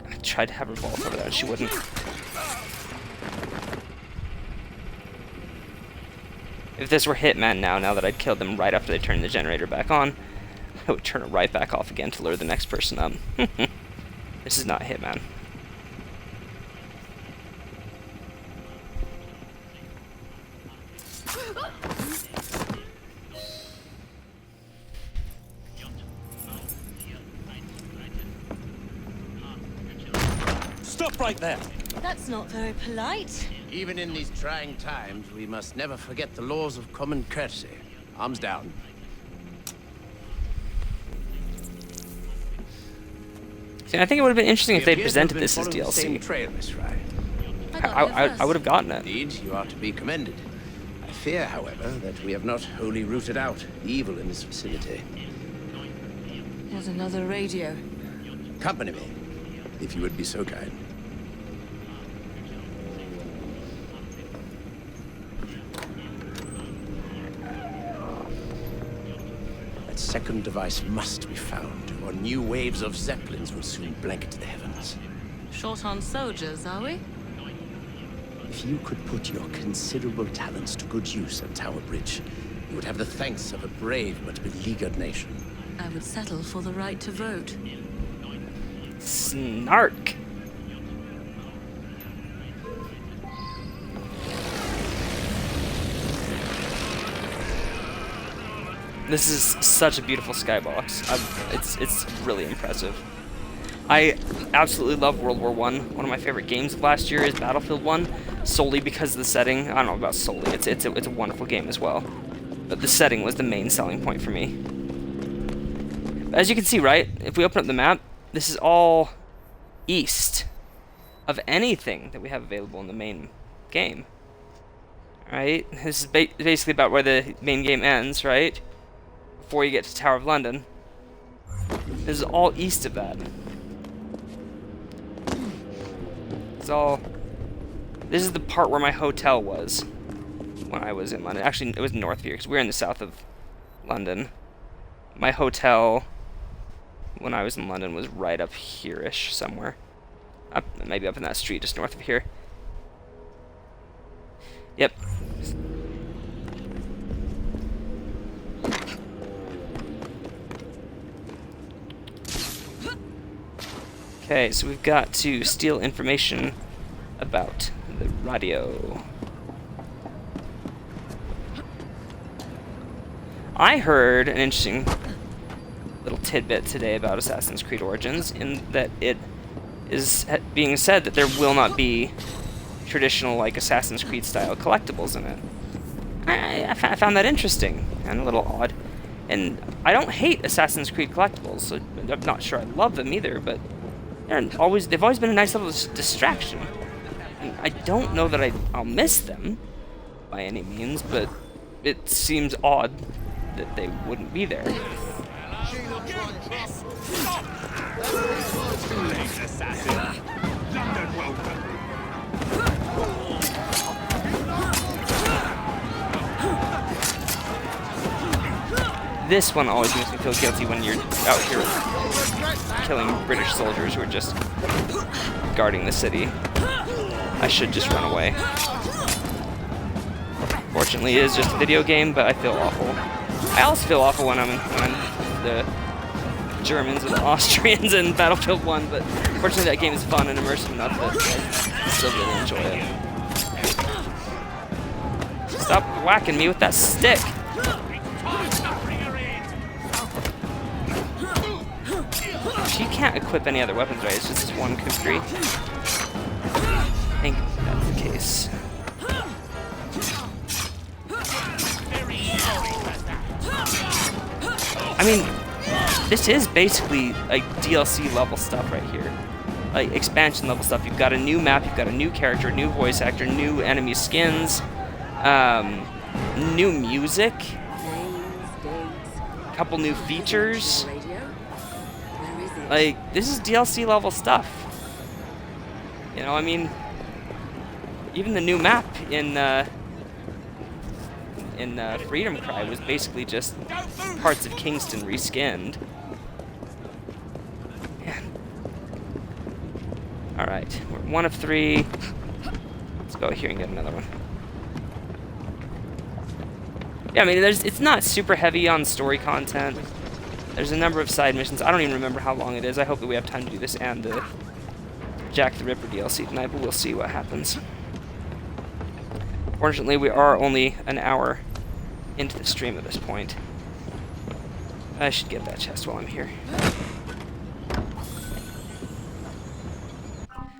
I tried to have her vault over there, and she wouldn't. If this were Hitman now that I'd killed them right after they turned the generator back on, I would turn it right back off again to lure the next person up. This is not Hitman. Stop right there! That's not very polite. Even in these trying times, we must never forget the laws of common courtesy. Arms down. See, I think it would have been interesting if they'd presented this as DLC. Trail, Miss Fry. I would have gotten it. Indeed, you are to be commended. I fear, however, that we have not wholly rooted out evil in this vicinity. There's another radio. Accompany me, if you would be so kind. That second device must be found, or new waves of Zeppelins will soon blanket the heavens. Short on soldiers, are we? If you could put your considerable talents to good use at Tower Bridge, you would have the thanks of a brave but beleaguered nation. I would settle for the right to vote. Snark. This is such a beautiful skybox. It's really impressive. I absolutely love World War I. One of my favorite games of last year is Battlefield 1, solely because of the setting. I don't know about solely. It's a wonderful game as well. But the setting was the main selling point for me. As you can see, right, if we open up the map, this is all east of anything that we have available in the main game. Right? This is basically about where the main game ends, right? Before you get to Tower of London. This is all east of that. This is the part where my hotel was when I was in London. Actually, it was north of here because we were in the south of London. My hotel when I was in London was right up here-ish somewhere. Maybe up in that street just north of here. Yep. Okay, so we've got to steal information about the radio. I heard an interesting little tidbit today about Assassin's Creed Origins, in that it is being said that there will not be traditional, like, Assassin's Creed style collectibles in it. I found that interesting and a little odd. And I don't hate Assassin's Creed collectibles, so I'm not sure I love them either, but they've always been a nice little distraction. And I don't know that I'll miss them by any means, but it seems odd that they wouldn't be there. This one always makes me feel guilty when you're out here killing British soldiers who are just guarding the city. I should just run away. Fortunately, it is just a video game, but I feel awful. I also feel awful when I'm the Germans or the Austrians in Battlefield 1, but fortunately that game is fun and immersive enough that I still really enjoy it. Stop whacking me with that stick! She can't equip any other weapons, right? It's just this one kukri. I think that's the case. I mean, this is basically like DLC level stuff right here. Like expansion level stuff. You've got a new map, you've got a new character, new voice actor, new enemy skins, new music, a couple new features. Like, this is DLC level stuff. You know, I mean, even the new map in Freedom Cry was basically just parts of Kingston reskinned. Man. Alright, we're 1 of 3. Let's go here and get another one. Yeah, I mean, it's not super heavy on story content. There's a number of side missions. I don't even remember how long it is. I hope that we have time to do this and the Jack the Ripper DLC tonight, but we'll see what happens. Fortunately, we are only an hour into the stream at this point. I should get that chest while I'm here.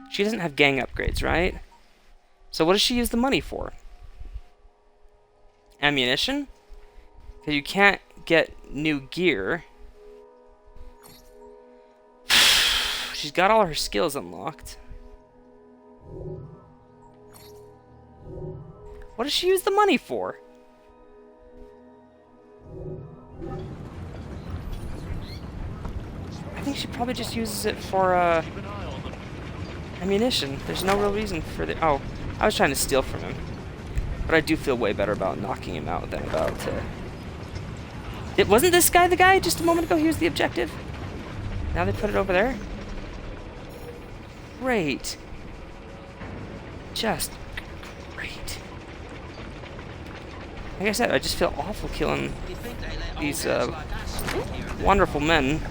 She doesn't have gang upgrades, right? So what does she use the money for? Ammunition? Because you can't get new gear. She's got all her skills unlocked. What does she use the money for? I think she probably just uses it for ammunition. There's no real reason for the... Oh, I was trying to steal from him. But I do feel way better about knocking him out than about... Wasn't this guy the guy just a moment ago? He was the objective? Now they put it over there? Great. Just great. Like I said, I just feel awful killing these wonderful men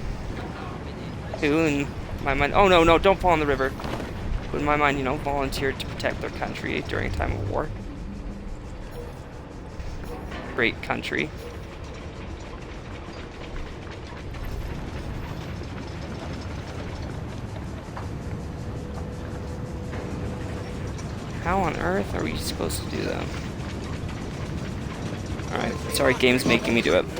who, in my mind... Oh, no, don't fall in the river. Who, in my mind, you know, volunteered to protect their country during a time of war. Great country. How on earth are we supposed to do that? Alright, sorry, game's making me do it. The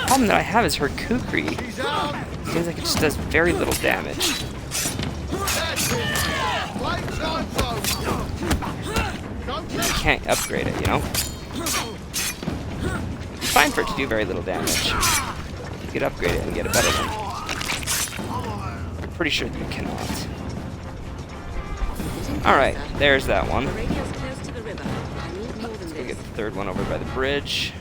problem that I have is her kukri. Seems like it just does very little damage. You can't upgrade it, you know? It's fine for it to do very little damage. You could upgrade it and get a better one. I'm pretty sure that you cannot. Alright, there's that one. Let's go get the third one over by the bridge.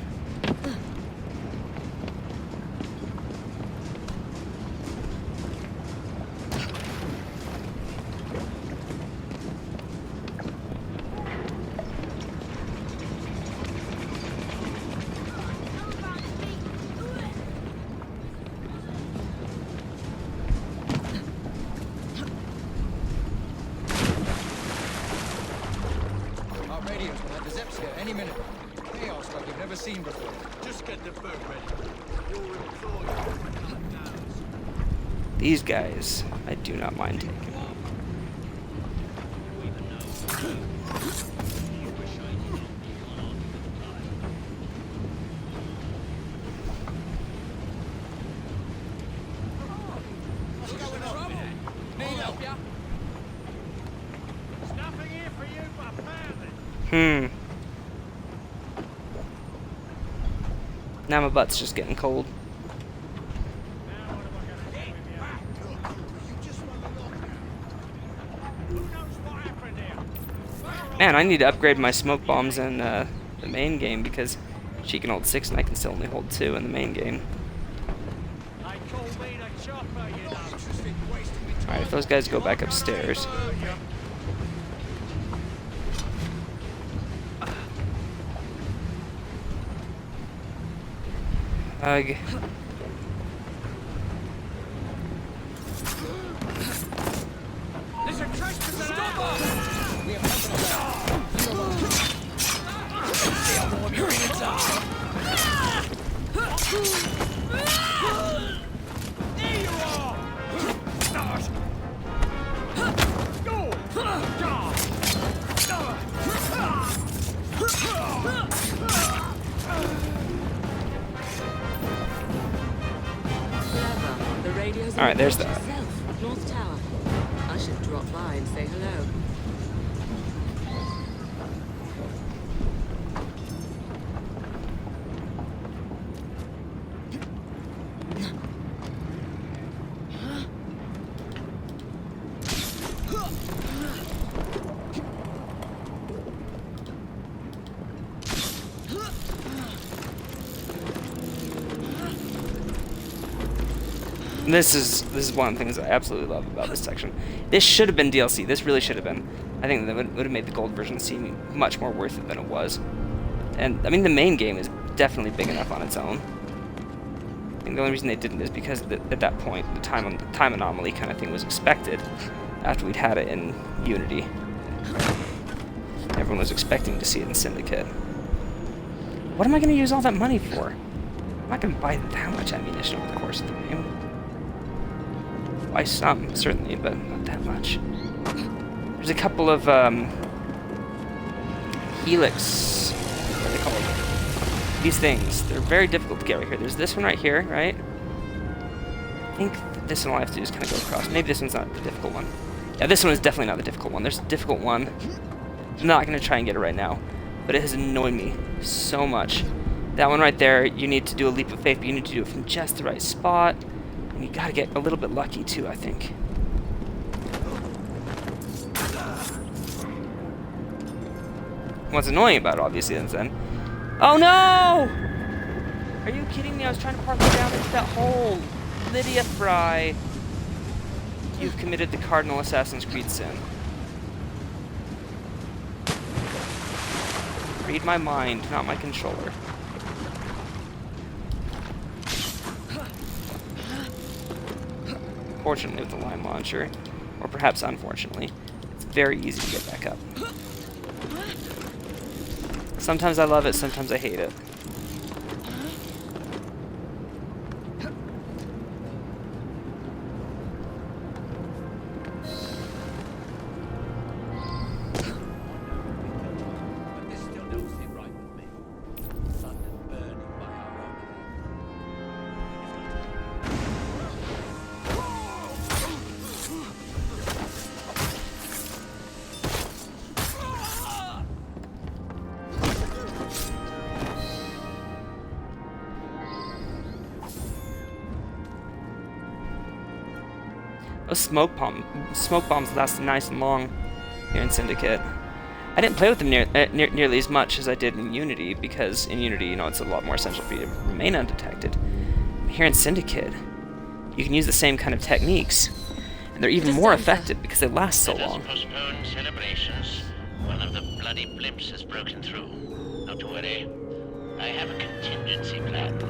Any minute. Chaos like you've never seen before. Just get the boat ready. These guys, I do not mind taking. Now my butt's just getting cold. Man, I need to upgrade my smoke bombs in the main game because she can hold 6 and I can still only hold 2 in the main game. Alright, if those guys go back upstairs. Ugh. Alright, there's that. North Tower. I should drop by and say hello. This is one of the things I absolutely love about this section. This should have been DLC. This really should have been. I think that would have made the gold version seem much more worth it than it was. And I mean, the main game is definitely big enough on its own. I think the only reason they didn't is because at that point, the time anomaly kind of thing was expected after we'd had it in Unity. Everyone was expecting to see it in Syndicate. What am I going to use all that money for? I'm not going to buy that much ammunition over the course of the game. Buy some, certainly, but not that much. There's a couple of helix, what are they called? These things. They're very difficult to get right here. There's this one right here, right? I think this one all I have to do is kind of go across. Maybe this one's not the difficult one. Yeah, this one is definitely not the difficult one. There's a difficult one. I'm not going to try and get it right now, but it has annoyed me so much. That one right there, you need to do a leap of faith, but you need to do it from just the right spot. And you gotta get a little bit lucky too, I think. What's annoying about it, obviously, is then... Oh no! Are you kidding me? I was trying to parkour down into that hole. Lydia Fry. You've committed the cardinal Assassin's Creed sin. Read my mind, not my controller. Fortunately, with the line launcher, or perhaps unfortunately, it's very easy to get back up. Sometimes I love it, sometimes I hate it. Those smoke bombs last nice and long here in Syndicate. I didn't play with them nearly as much as I did in Unity, because in Unity, you know, it's a lot more essential for you to remain undetected. Here in Syndicate, you can use the same kind of techniques, and they're even more effective because they last so long. Postpone celebrations. One of the bloody blips has broken through. Not to worry. I have a contingency plan.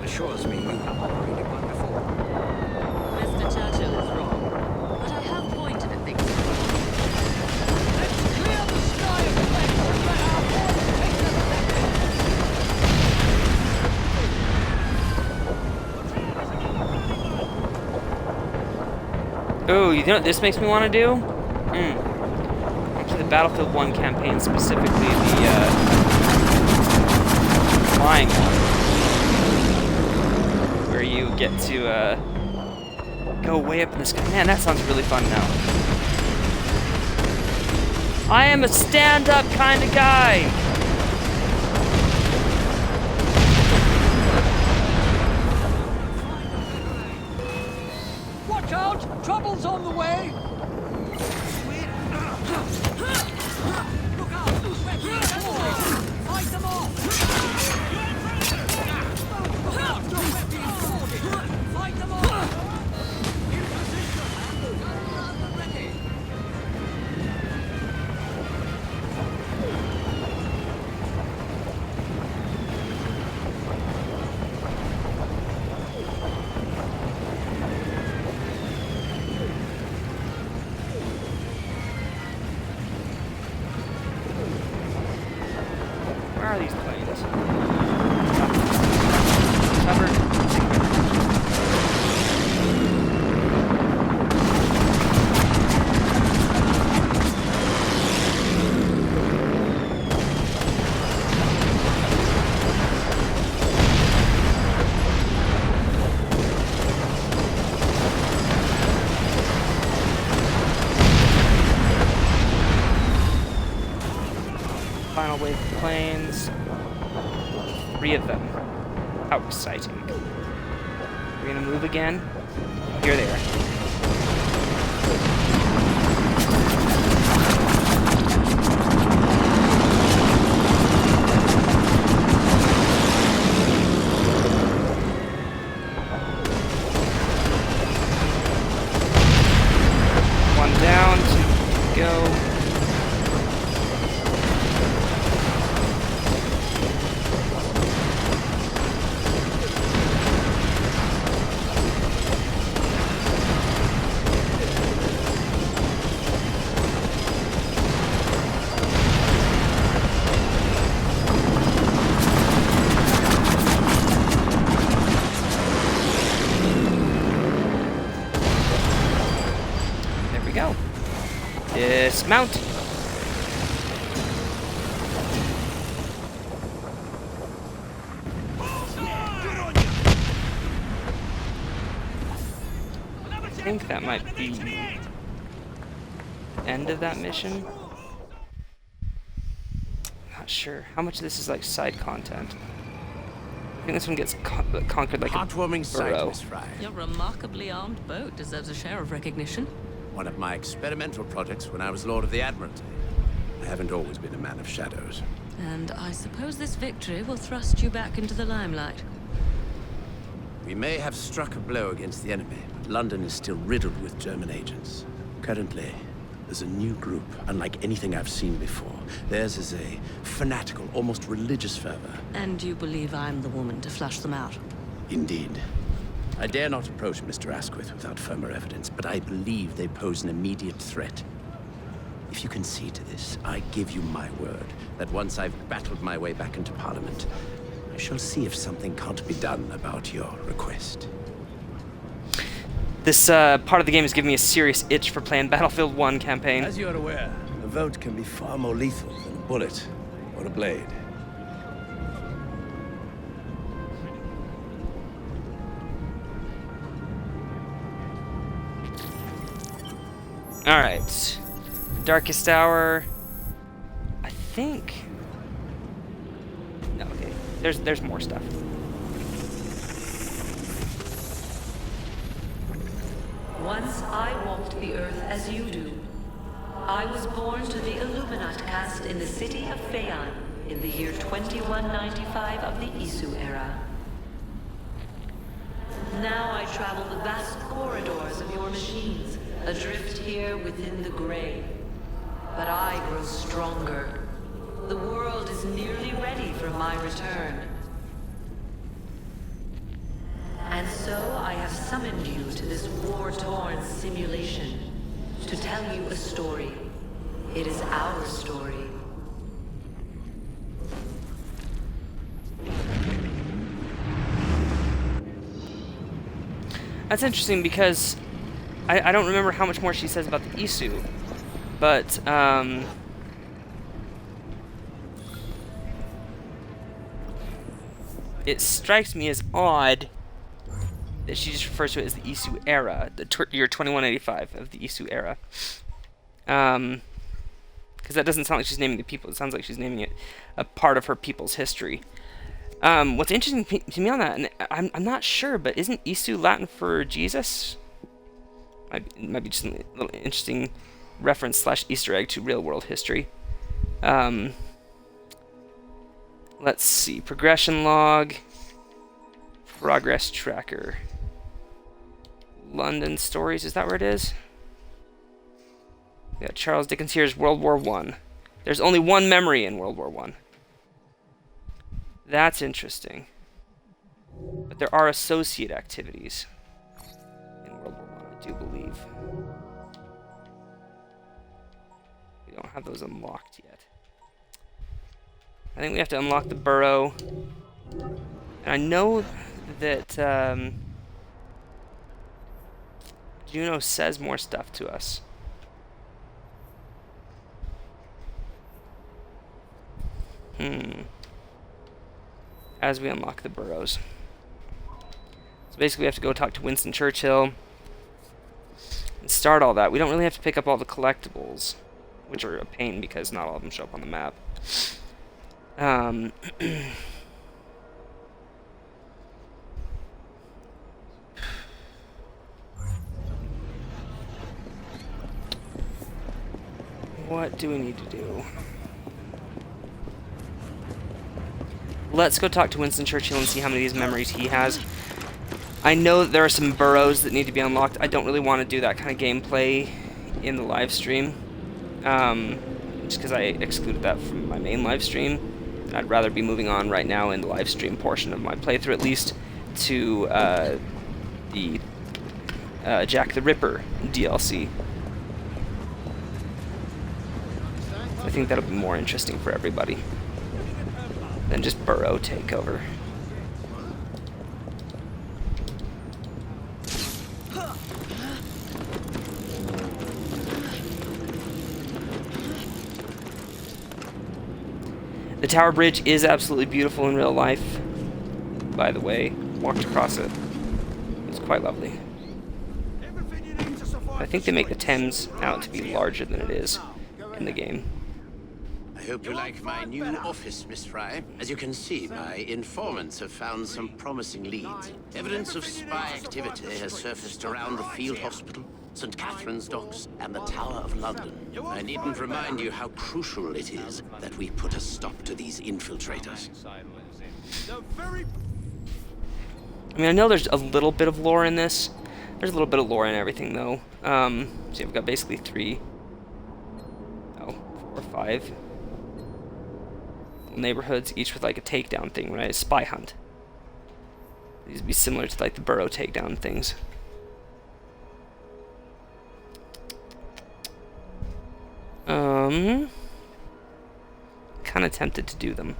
Assures me you have operated one before. Mr. Churchill is wrong, but I have pointed at things. Let's clear the sky of flames and let our boys take their revenge. Oh, you know what this makes me want to do? Actually, the Battlefield 1 campaign, specifically the flying one, where you get to go way up in the sky. Man, that sounds really fun now. I am a stand-up kind of guy. Watch out! Trouble's on the way! Look out! Fight them off! Fight them off! In position! Ready! Where are these planes? Covered. Final wave of planes. 3 of them. How exciting. We're gonna move again. Here they are. One down, 2 to go. Go. Dismount. I think that might be the end of that mission. Not sure. How much of this is like side content? I think this one gets conquered like a burrow. Miss Fry. Your remarkably armed boat deserves a share of recognition. One of my experimental projects when I was Lord of the Admiralty. I haven't always been a man of shadows. And I suppose this victory will thrust you back into the limelight. We may have struck a blow against the enemy, but London is still riddled with German agents. Currently, there's a new group, unlike anything I've seen before. Theirs is a fanatical, almost religious fervor. And you believe I'm the woman to flush them out? Indeed. I dare not approach Mr. Asquith without firmer evidence, but I believe they pose an immediate threat. If you concede to this, I give you my word that once I've battled my way back into Parliament, I shall see if something can't be done about your request. This part of the game is giving me a serious itch for playing Battlefield 1 campaign. As you're aware, a vote can be far more lethal than a bullet or a blade. Alright. Darkest Hour. I think... No, okay. There's more stuff. Once I walked the earth as you do. I was born to the Illuminat caste in the city of Phaon in the year 2195 of the Isu era. Now I travel the vast corridors of your machines, adrift here within the grave. But I grow stronger. The world is nearly ready for my return. And so I have summoned you to this war-torn simulation to tell you a story. It is our story. That's interesting because I don't remember how much more she says about the Isu, but it strikes me as odd that she just refers to it as the Isu era, the year 2185 of the Isu era. Because that doesn't sound like she's naming the people. It sounds like she's naming it a part of her people's history. What's interesting to me on that, and I'm not sure, but isn't Isu Latin for Jesus? It might be just a little interesting reference / Easter egg to real-world history. Let's see. Progression log. Progress tracker. London stories, is that where it is? Yeah, Charles Dickens here is World War I. There's only one memory in World War I. That's interesting. But there are associate activities in World War I do believe. We don't have those unlocked yet. I think we have to unlock the burrow. And I know that Juno says more stuff to us. As we unlock the burrows. So basically we have to go talk to Winston Churchill and start all that. We don't really have to pick up all the collectibles, which are a pain because not all of them show up on the map. What do we need to do? Let's go talk to Winston Churchill and see how many of these memories he has. I know that there are some burrows that need to be unlocked. I don't really want to do that kind of gameplay in the live stream. Just because I excluded that from my main live stream. I'd rather be moving on right now in the live stream portion of my playthrough, at least, to the Jack the Ripper DLC. I think that'll be more interesting for everybody than just burrow takeover. The Tower Bridge is absolutely beautiful in real life. By the way, walked across it. It's quite lovely. I think they make the Thames out to be larger than it is in the game. I hope you like my new office, Miss Fry. As you can see, my informants have found some promising leads. Evidence of spy activity has surfaced around the field hospital. St. Catherine's Docks, and the Tower of London. I needn't remind you how crucial it is that we put a stop to these infiltrators. I mean, I know there's a little bit of lore in this. There's a little bit of lore in everything, though. So we've got basically 4 or 5 neighborhoods, each with like a takedown thing, right? A spy hunt. These would be similar to like the Burrow takedown things. Kind of tempted to do them.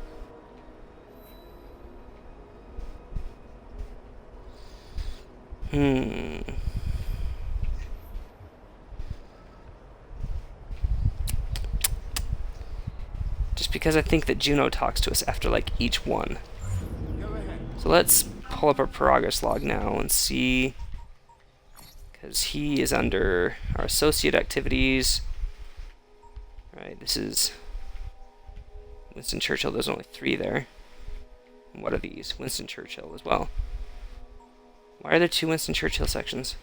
Just because I think that Juno talks to us after like each one. So let's pull up our progress log now and see, because he is under our associate activities. Right, this is Winston Churchill. There's only 3 there. And what are these? Winston Churchill as well. Why are there 2 Winston Churchill sections?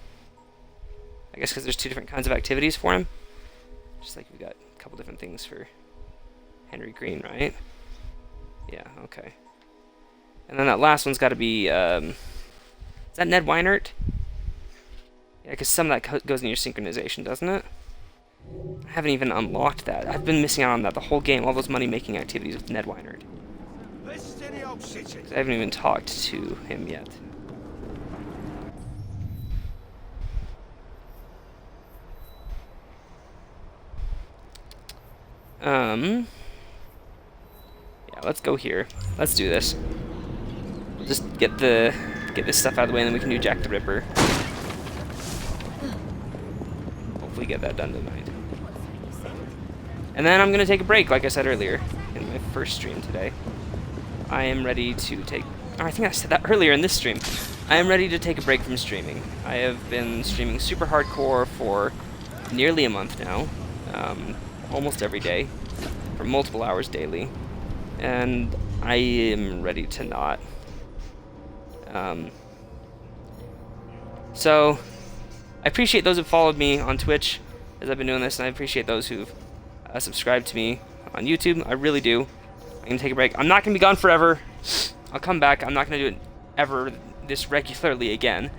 I guess because there's 2 different kinds of activities for him. Just like we got a couple different things for Henry Green, right? Yeah, okay. And then that last one's got to be, is that Ned Weinert? Yeah, because some of that goes in your synchronization, doesn't it? I haven't even unlocked that. I've been missing out on that the whole game, all those money-making activities with Ned Weinert. I haven't even talked to him yet. Yeah, let's go here. Let's do this. We'll just get this stuff out of the way, and then we can do Jack the Ripper. Hopefully get that done tonight. And then I'm gonna take a break, like I said earlier, in my first stream today. I am ready to take... Oh, I think I said that earlier in this stream. I am ready to take a break from streaming. I have been streaming super hardcore for nearly a month now. Almost every day. For multiple hours daily. And I am ready to not. So, I appreciate those who followed me on Twitch as I've been doing this, and I appreciate those who've subscribed to me on YouTube. I really do. I'm going to take a break. I'm not going to be gone forever. I'll come back. I'm not going to do it ever this regularly again.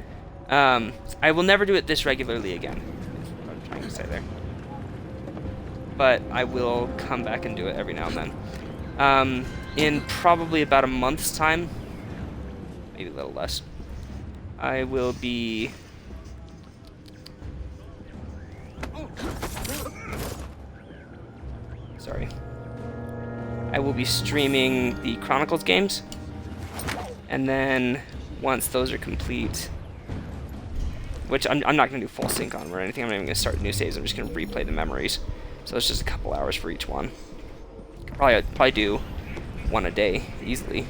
I will never do it this regularly again, is what I'm trying to say there. But I will come back and do it every now and then. In probably about a month's time, maybe a little less, I will be... Sorry. I will be streaming the Chronicles games, and then once those are complete, which I'm not going to do full sync on or anything, I'm not even going to start new saves, I'm just going to replay the memories. So it's just a couple hours for each one. Probably do one a day, easily.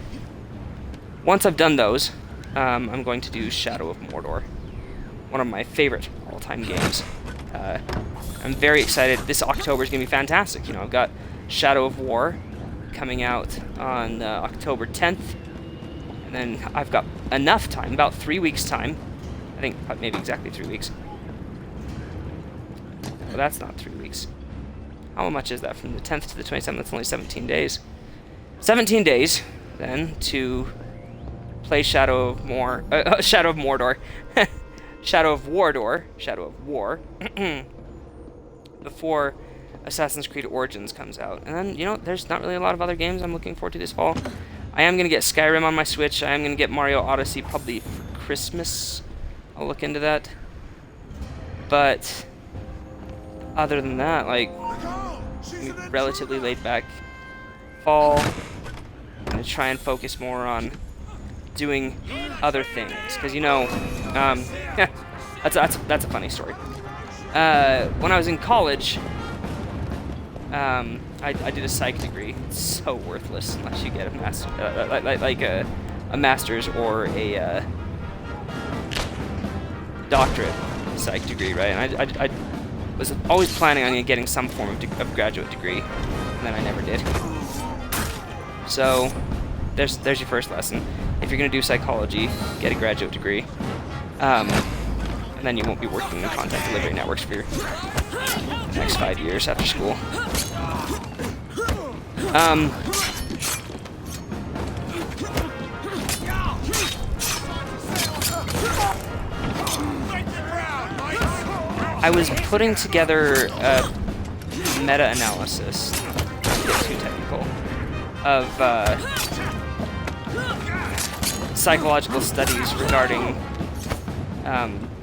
Once I've done those, I'm going to do Shadow of Mordor. One of my favorite all-time games. I'm very excited. This October is going to be fantastic. You know, I've got Shadow of War coming out on October 10th. And then I've got enough time, about 3 weeks' time. I think maybe exactly 3 weeks. Well, that's not 3 weeks. How much is that? From the 10th to the 27th, that's only 17 days. 17 days, then, to play Shadow of Mordor. Shadow of War. Before Assassin's Creed Origins comes out. And then, you know, there's not really a lot of other games I'm looking forward to this fall. I am going to get Skyrim on my Switch. I am going to get Mario Odyssey probably for Christmas. I'll look into that. But other than that, like, relatively laid back fall. I'm going to try and focus more on doing other things. Because, you know, that's a funny story. When I was in college, I did a psych degree. It's so worthless unless you get a master, like a master's or a doctorate psych degree, right? And I was always planning on getting some form of graduate degree, and then I never did. So there's your first lesson. If you're gonna do psychology, get a graduate degree. And then you won't be working in content delivery networks for the next 5 years after school. I was putting together a meta-analysis, not to get too technical, of psychological studies regarding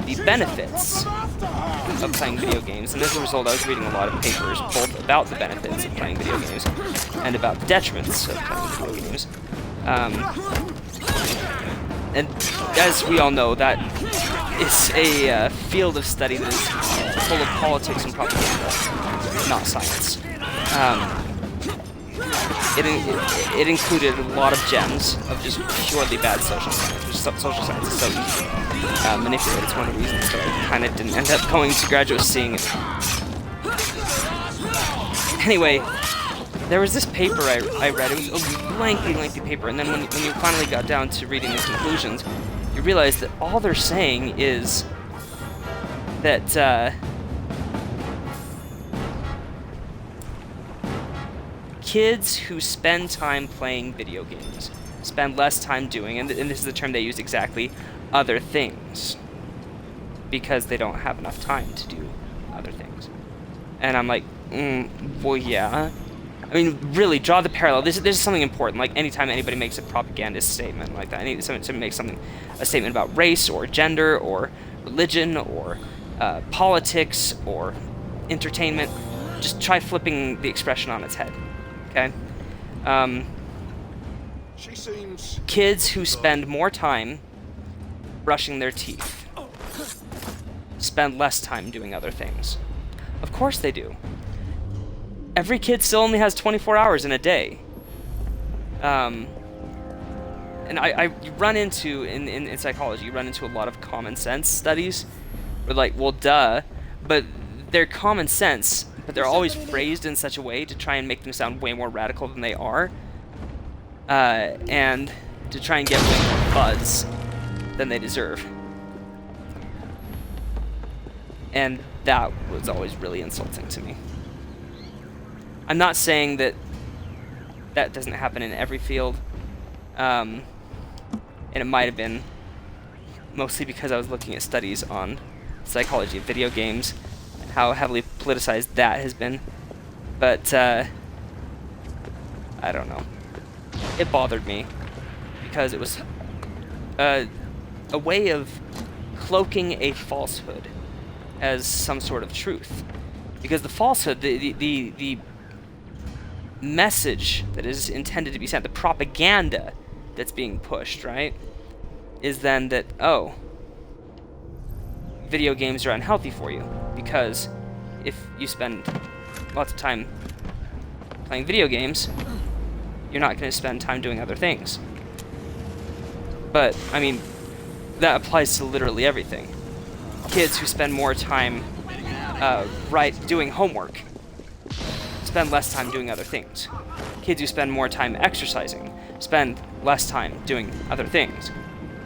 the benefits of playing video games, and as a result I was reading a lot of papers both about the benefits of playing video games and about the detriments of playing video games. And as we all know, that is a field of study that is full of politics and propaganda, not science. It included a lot of gems of just purely bad social science, which social science is so easy to manipulate. It's one of the reasons that I kind of didn't end up going to graduate seeing it. Anyway, there was this paper I read. It was a lengthy paper, and then when you finally got down to reading the conclusions, you realize that all they're saying is that kids who spend time playing video games spend less time doing, and this is the term they use exactly, other things, because they don't have enough time to do other things. And I'm like, well, yeah. I mean, really, draw the parallel. This is something important. Like, anytime anybody makes a propagandist statement like that, someone makes a statement about race or gender or religion or politics or entertainment, just try flipping the expression on its head. Okay? Kids who spend more time brushing their teeth spend less time doing other things. Of course they do. Every kid still only has 24 hours in a day. And I run into, in psychology, you run into a lot of common sense studies. Where like, well, duh. But they're common sense, but they're always phrased in such a way to try and make them sound way more radical than they are. And to try and get way more buzz than they deserve. And that was always really insulting to me. I'm not saying that that doesn't happen in every field, and it might have been mostly because I was looking at studies on psychology of video games and how heavily politicized that has been, but I don't know. It bothered me because it was a way of cloaking a falsehood as some sort of truth, because the falsehood, the message that is intended to be sent, the propaganda that's being pushed, right, is then that, oh, video games are unhealthy for you, because if you spend lots of time playing video games, you're not going to spend time doing other things. But, I mean, that applies to literally everything. Kids who spend more time doing homework spend less time doing other things. Kids who spend more time exercising spend less time doing other things.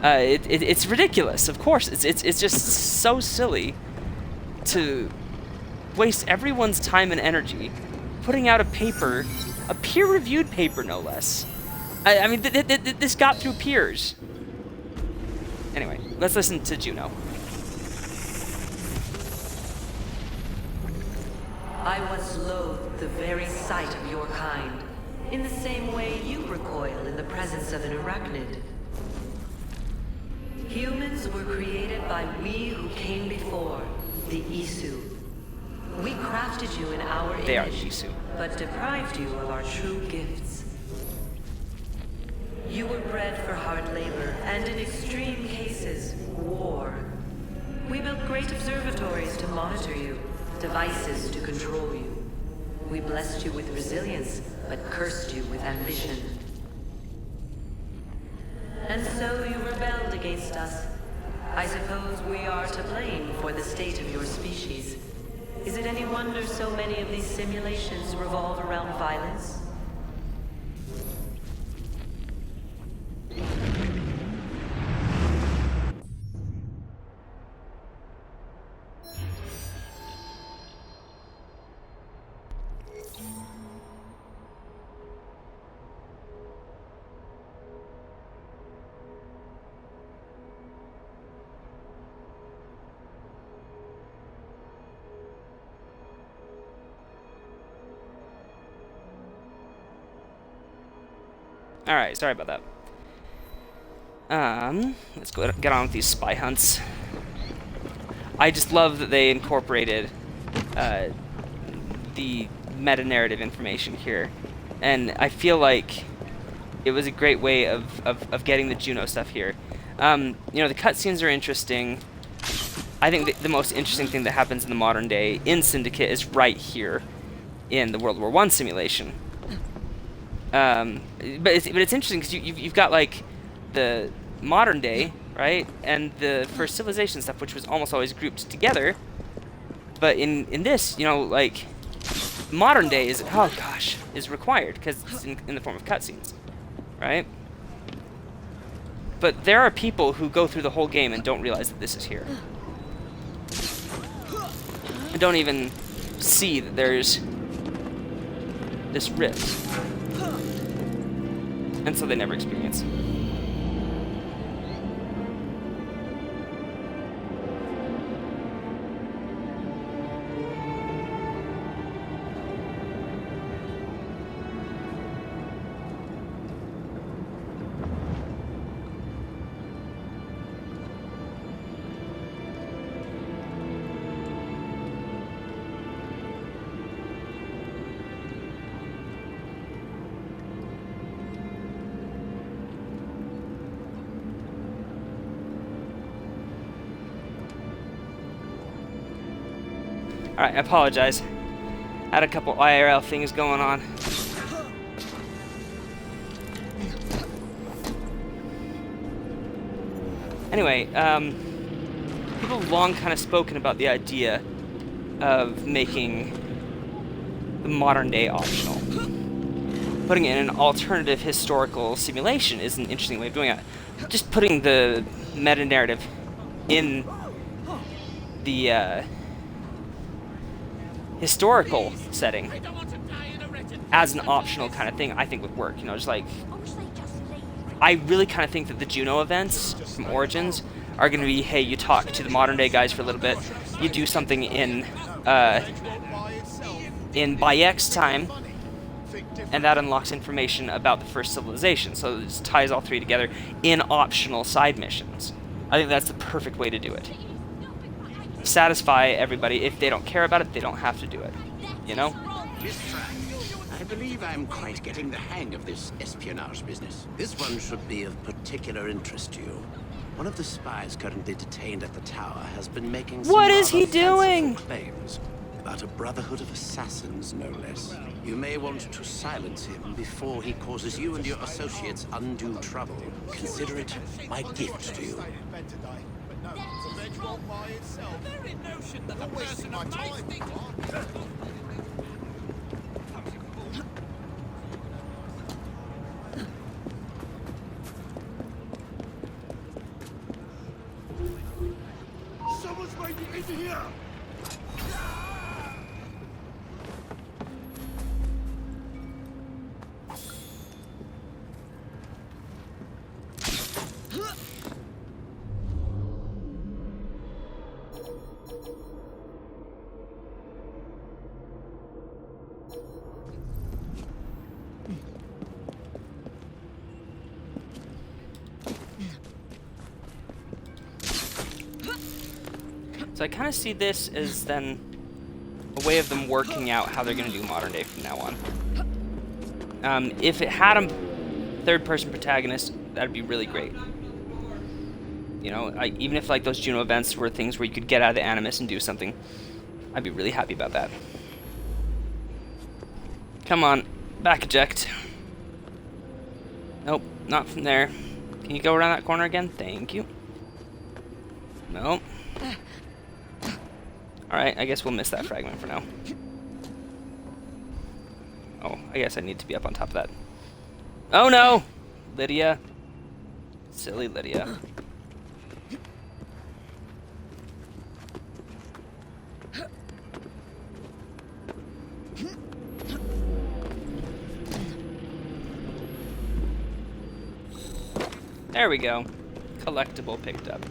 It's ridiculous, of course. It's just so silly to waste everyone's time and energy putting out a paper, a peer-reviewed paper, no less. I mean, this got through peers. Anyway, let's listen to Juno. I once loathed the very sight of your kind, in the same way you recoil in the presence of an arachnid. Humans were created by we who came before, the Isu. We crafted you in our image, They are the Isu. but deprived you of our true gifts. You were bred for hard labor, and in extreme cases, war. We built great observatories to monitor you, devices to control you. We blessed you with resilience, but cursed you with ambition. And so you rebelled against us. I suppose we are to blame for the state of your species. Is it any wonder so many of these simulations revolve around violence? Alright, sorry about that. Let's get on with these spy hunts. I just love that they incorporated the meta-narrative information here. And I feel like it was a great way of getting the Juno stuff here. You know, the cutscenes are interesting. I think the most interesting thing that happens in the modern day in Syndicate is right here in the World War I simulation. But it's interesting because you've got like the modern day, right, and the first civilization stuff, which was almost always grouped together. But in this, you know, like modern day is is required because it's in the form of cutscenes, right? But there are people who go through the whole game and don't realize that this is here, and don't even see that there's this rift, and so they never experience. Alright, I apologize. I had a couple IRL things going on. Anyway, people have long kind of spoken about the idea of making the modern day optional. Putting it in an alternative historical simulation is an interesting way of doing it. Just putting the meta-narrative in the historical setting as an optional kind of thing, I think would work. You know, just like, I really kind of think that the Juno events from Origins are going to be, hey, you talk to the modern day guys for a little bit, you do something in Bayek's time, and that unlocks information about the first civilization. So it just ties all three together in optional side missions. I think that's the perfect way to do it. Satisfy everybody. If they don't care about it, they don't have to do it. You know? I believe I'm quite getting the hang of this espionage business. This one should be of particular interest to you. One of the spies currently detained at the tower has been making some What is he rather doing? fanciful claims about a brotherhood of assassins, no less. You may want to silence him before he causes you and your associates undue trouble. Consider it my gift to you. The very notion that a person of my state... Someone's making it into here! So I kind of see this as then a way of them working out how they're going to do modern day from now on. If it had a third-person protagonist, that'd be really great. You know, even if like those Juno events were things where you could get out of the Animus and do something, I'd be really happy about that. Come on, back eject. Nope, not from there. Can you go around that corner again? Thank you. Nope. Alright, I guess we'll miss that fragment for now. Oh, I guess I need to be up on top of that. Oh no! Lydia. Silly Lydia. There we go. Collectible picked up.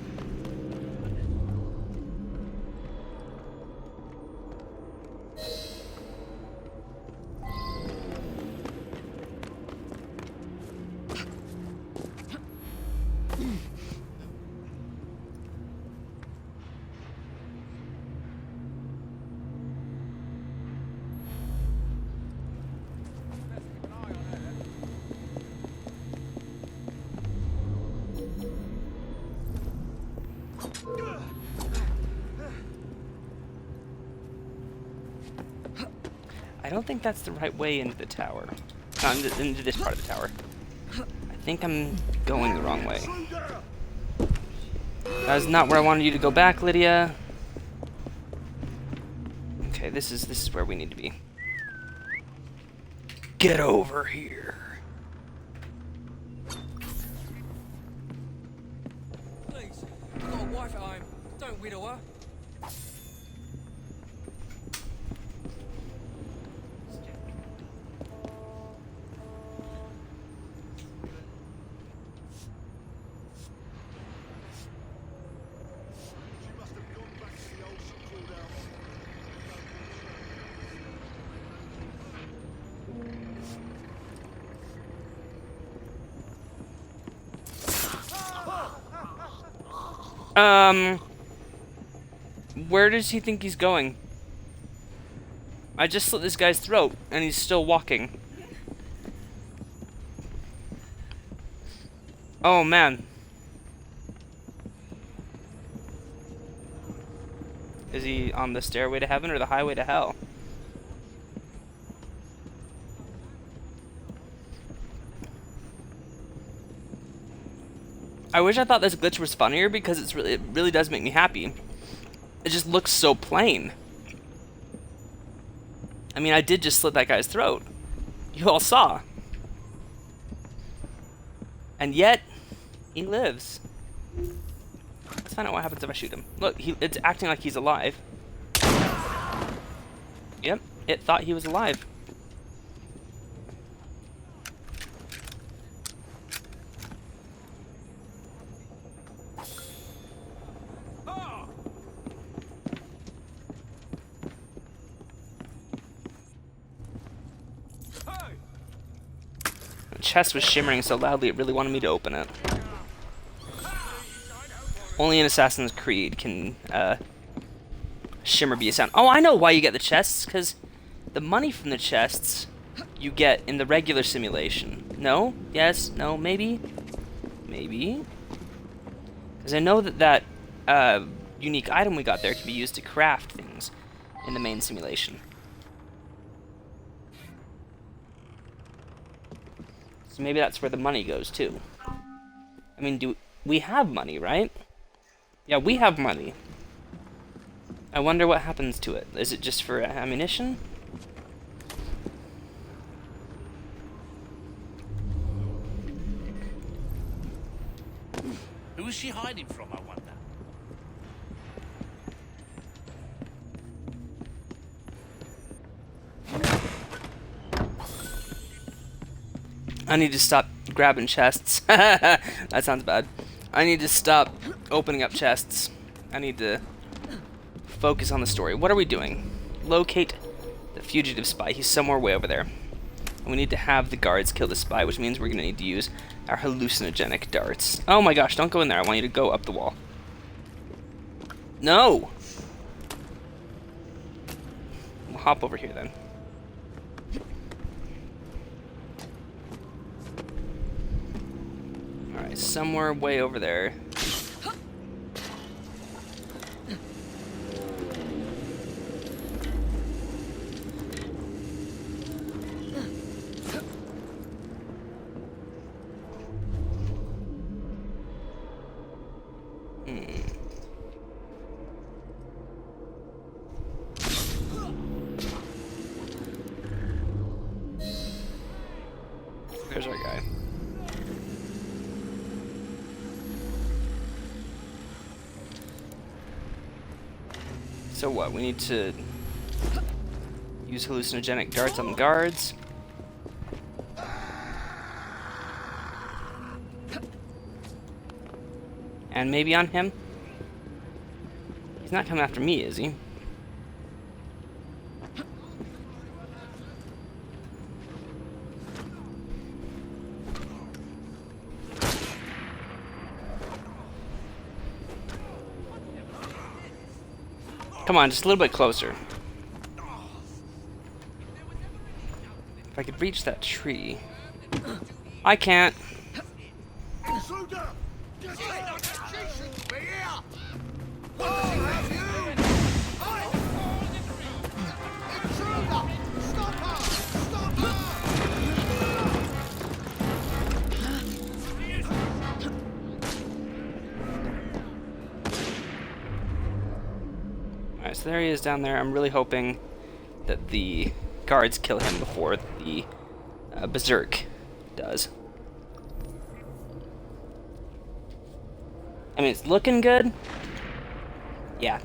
I don't think that's the right way into the tower. Into this part of the tower. I think I'm going the wrong way. That is not where I wanted you to go back, Lydia. Okay, this is where we need to be. Get over here. Please, I've got a wife at home. Don't widow her. Where does he think he's going? I just slit this guy's throat, and he's still walking. Oh, man. Is he on the stairway to heaven or the highway to hell? I wish I thought this glitch was funnier because it really does make me happy. It just looks so plain. I mean, I did just slit that guy's throat. You all saw. And yet, he lives. Let's find out what happens if I shoot him. Look, it's acting like he's alive. Yep, it thought he was alive. The chest was shimmering so loudly it really wanted me to open it. Only in Assassin's Creed can shimmer be a sound. Oh, I know why you get the chests, because the money from the chests you get in the regular simulation. No? Yes? No? Maybe? Maybe? Because I know that unique item we got there can be used to craft things in the main simulation. So maybe that's where the money goes, too. I mean, do we have money, right? Yeah, we have money. I wonder what happens to it. Is it just for ammunition? Who is she hiding from, I wonder? I need to stop grabbing chests. That sounds bad. I need to stop opening up chests. I need to focus on the story. What are we doing? Locate the fugitive spy. He's somewhere way over there. And we need to have the guards kill the spy, which means we're going to need to use our hallucinogenic darts. Oh my gosh, don't go in there. I want you to go up the wall. No! We'll hop over here then. Alright, somewhere way over there. There's our guy. So what? We need to use hallucinogenic darts on the guards. And maybe on him? He's not coming after me, is he? Come on, just a little bit closer. If I could reach that tree. I can't. Stop So there he is down there. I'm really hoping that the guards kill him before the Berserk does. I mean, it's looking good. Yeah.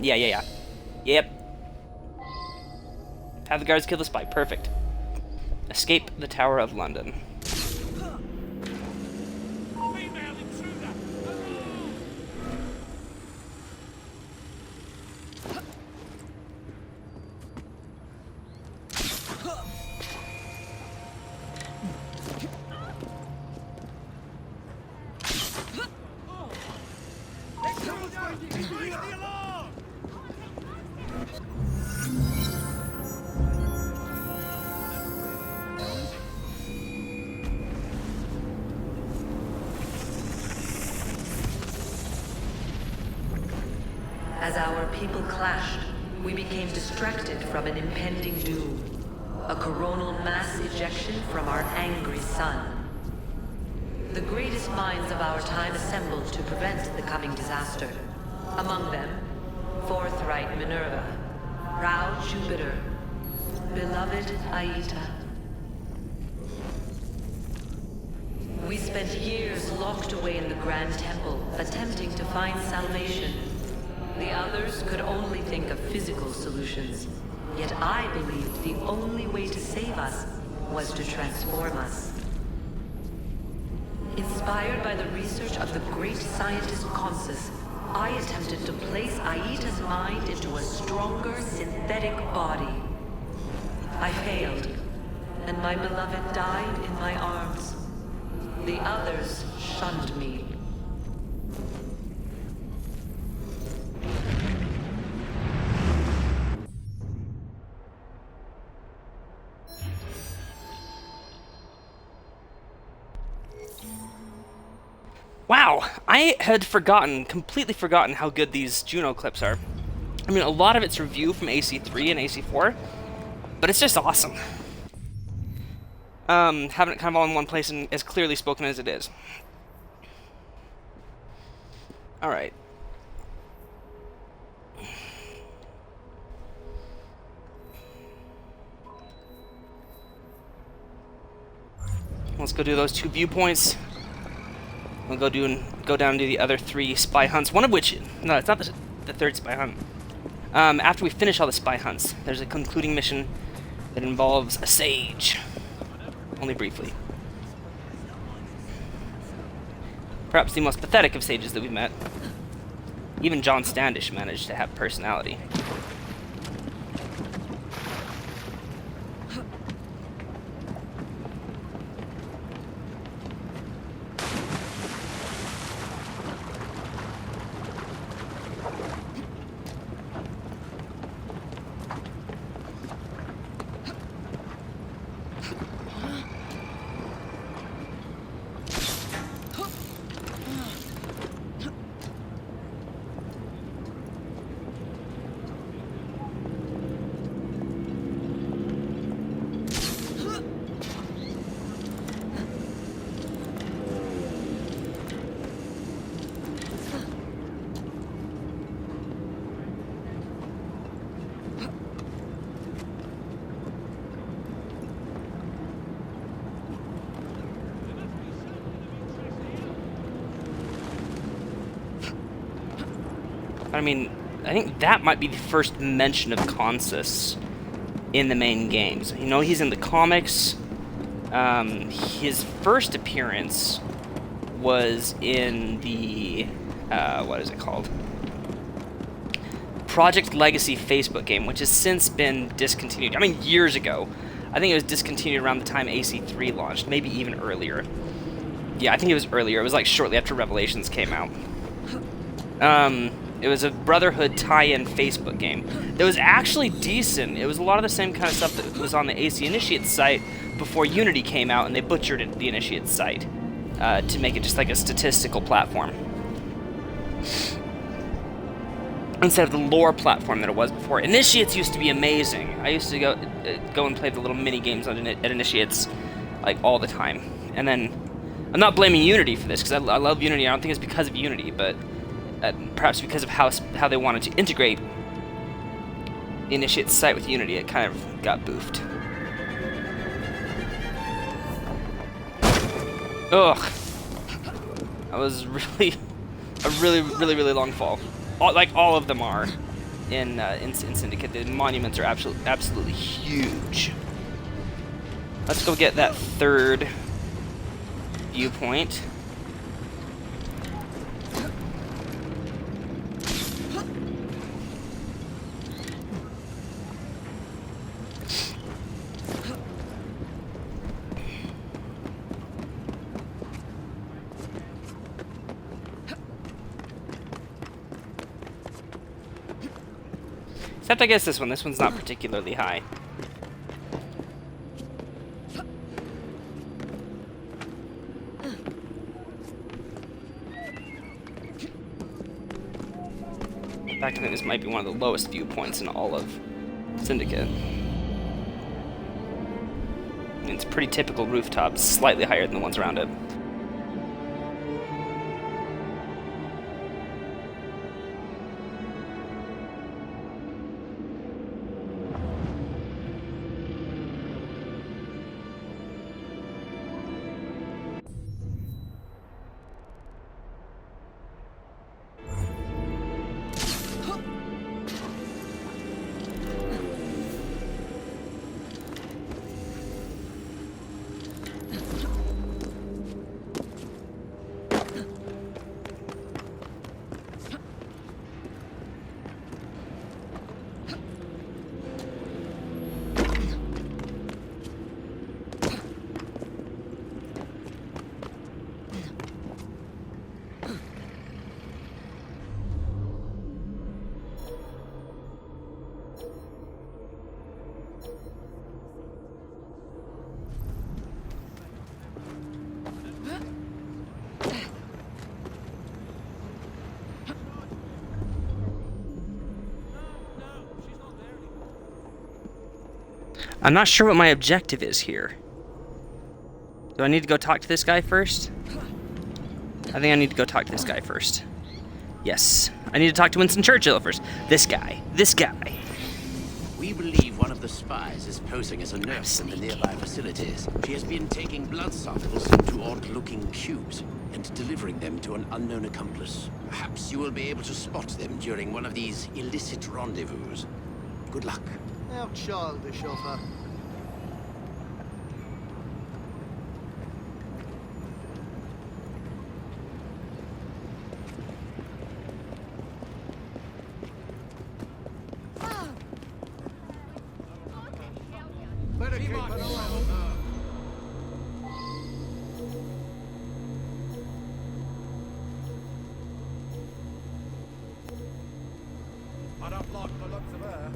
Yep. Have the guards kill the spy. Perfect. Escape the Tower of London. As our people clashed, we became distracted from an impending doom. A coronal mass ejection from our angry sun. The greatest minds of our time assembled to prevent the coming disaster. Among them, forthright Minerva, proud Jupiter, beloved Aita. We spent years locked away in the Grand Temple, attempting to find salvation. The others could only think of physical solutions. Yet I believed the only way to save us was to transform us. Inspired by the research of the great scientist Consus, I attempted to place Aita's mind into a stronger synthetic body. I failed, and my beloved died in my arms. The others shunned me. Wow, I had completely forgotten how good these Juno clips are. I mean, a lot of it's review from AC3 and AC4, but it's just awesome. Having it kind of all in one place and as clearly spoken as it is. Alright. Let's go do those 2 viewpoints. We'll go down and do the other 3 spy hunts. One of which, no, it's not the 3rd spy hunt. After we finish all the spy hunts, there's a concluding mission that involves a sage. Only briefly. Perhaps the most pathetic of sages that we've met. Even John Standish managed to have personality. I mean, I think that might be the first mention of Consus in the main games. You know, he's in the comics. His first appearance was in the, what is it called? Project Legacy Facebook game, which has since been discontinued. I mean, years ago. I think it was discontinued around the time AC3 launched, maybe even earlier. Yeah, I think it was earlier. It was like shortly after Revelations came out. It was a Brotherhood tie-in Facebook game that was actually decent. It was a lot of the same kind of stuff that was on the AC Initiate site before Unity came out, and they butchered the Initiate site to make it just like a statistical platform instead of the lore platform that it was before. Initiates used to be amazing. I used to go and play the little mini games at Initiates like all the time. And then I'm not blaming Unity for this because I love Unity. I don't think it's because of Unity, but perhaps because of how they wanted to integrate initiate sight with Unity, it kind of got boofed. Ugh. That was really a really long fall. All of them are in Syndicate. The monuments are absolutely huge. Let's go get that third viewpoint. Except I guess this one's not particularly high. In fact, I think this might be one of the lowest viewpoints in all of Syndicate. I mean, it's pretty typical rooftops, slightly higher than the ones around it. I'm not sure what my objective is here. Do I need to go talk to this guy first? I think I need to go talk to this guy first. Yes. I need to talk to Winston Churchill first. This guy. This guy. We believe one of the spies is posing as a nurse in the nearby facilities. She has been taking blood samples into odd-looking cubes and delivering them to an unknown accomplice. Perhaps you will be able to spot them during one of these illicit rendezvous. Good luck. How childish of her. Better keep an eye on her. I don't like the looks of her.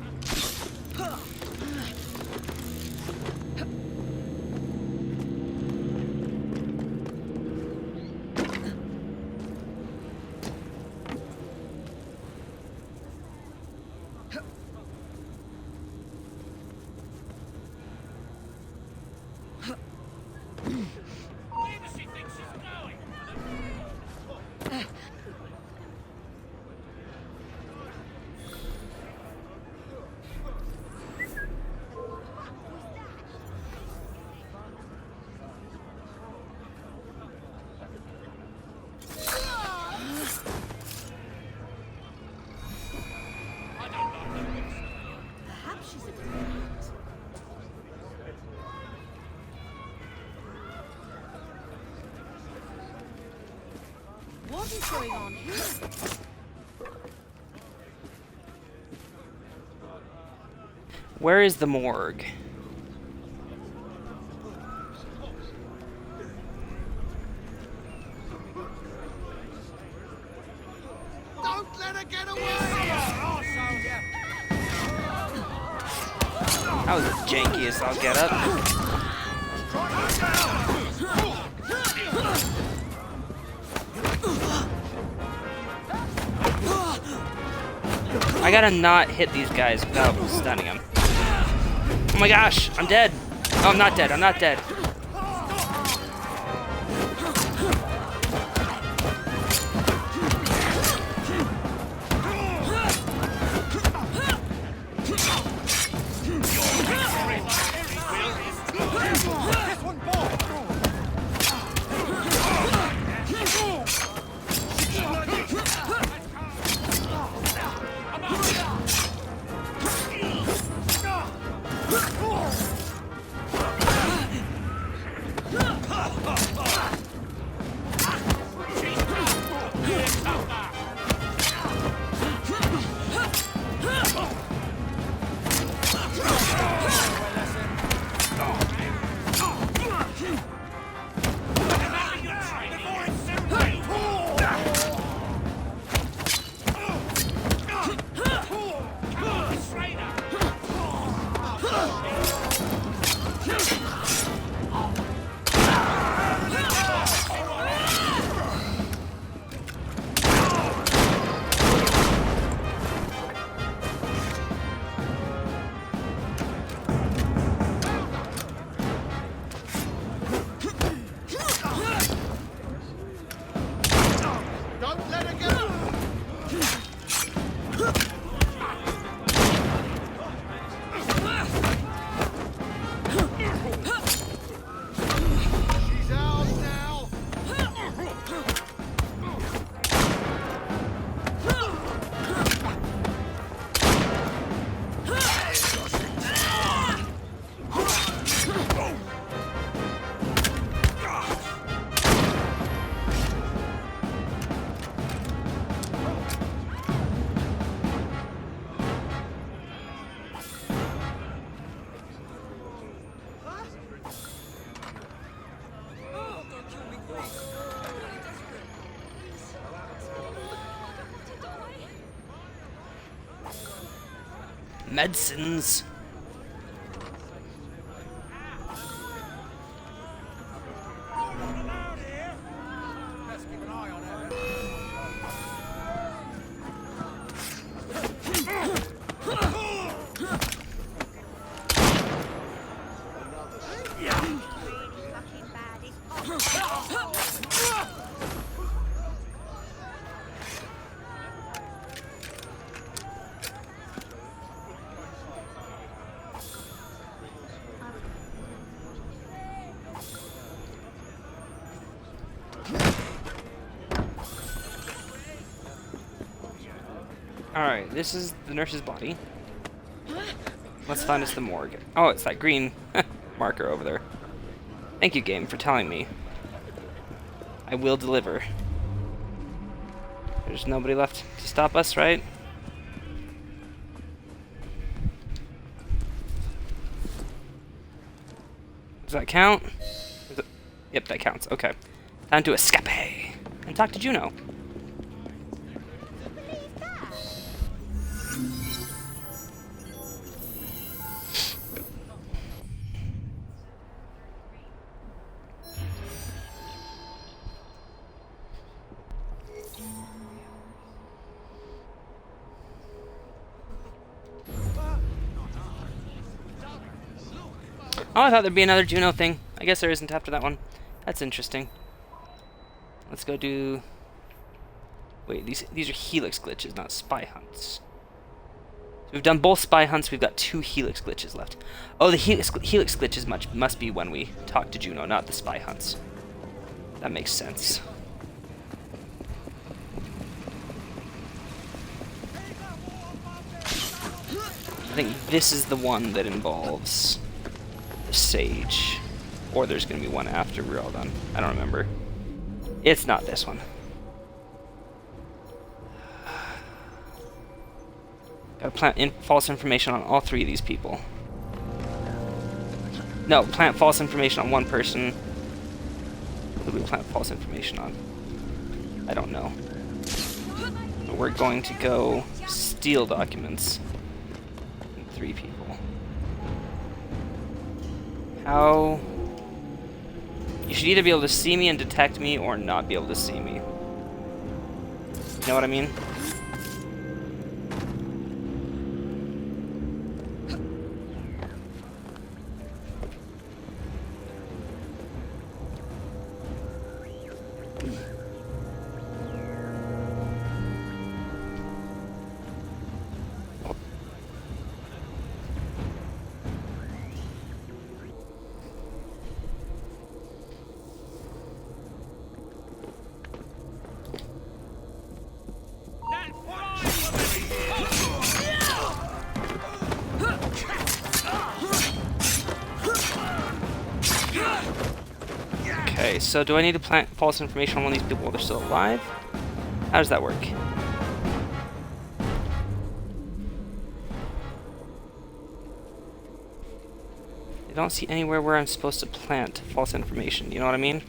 What is going on here? Where is the morgue? Don't let her get away! That was as janky as I'll get up. I gotta not hit these guys without stunning them. Oh my gosh, I'm dead. Oh, I'm not dead, I'm not dead. Medicines. Alright, this is the nurse's body. Let's find us the morgue. Oh, it's that green marker over there. Thank you, game, for telling me. I will deliver. There's nobody left to stop us, right? Does that count? Yep, that counts. Okay. Time to escape and talk to Juno. Oh, I thought there'd be another Juno thing. I guess there isn't after that one. That's interesting. Let's go do... Wait, these are Helix glitches, not spy hunts. So we've done both spy hunts, we've got 2 Helix glitches left. Oh, the Helix glitches must be when we talk to Juno, not the spy hunts. That makes sense. I think this is the one that involves the Sage. Or there's going to be one after we're all done. I don't remember. It's not this one. Gotta plant false information on all 3 of these people. No, plant false information on one person. Who do we plant false information on? I don't know. But we're going to go steal documents. 3 people. How... You should either be able to see me and detect me, or not be able to see me. You know what I mean? Okay, so do I need to plant false information on one of these people while they're still alive? How does that work? I don't see anywhere where I'm supposed to plant false information, you know what I mean?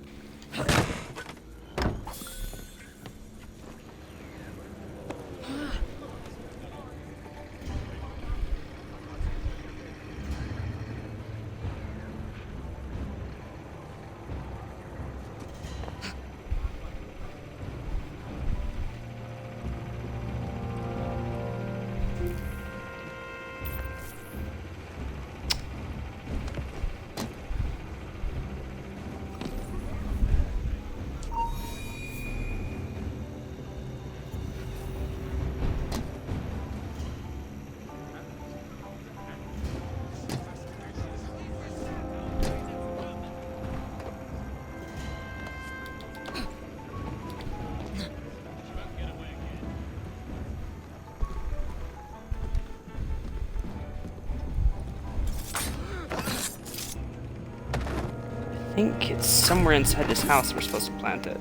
I think it's somewhere inside this house we're supposed to plant it.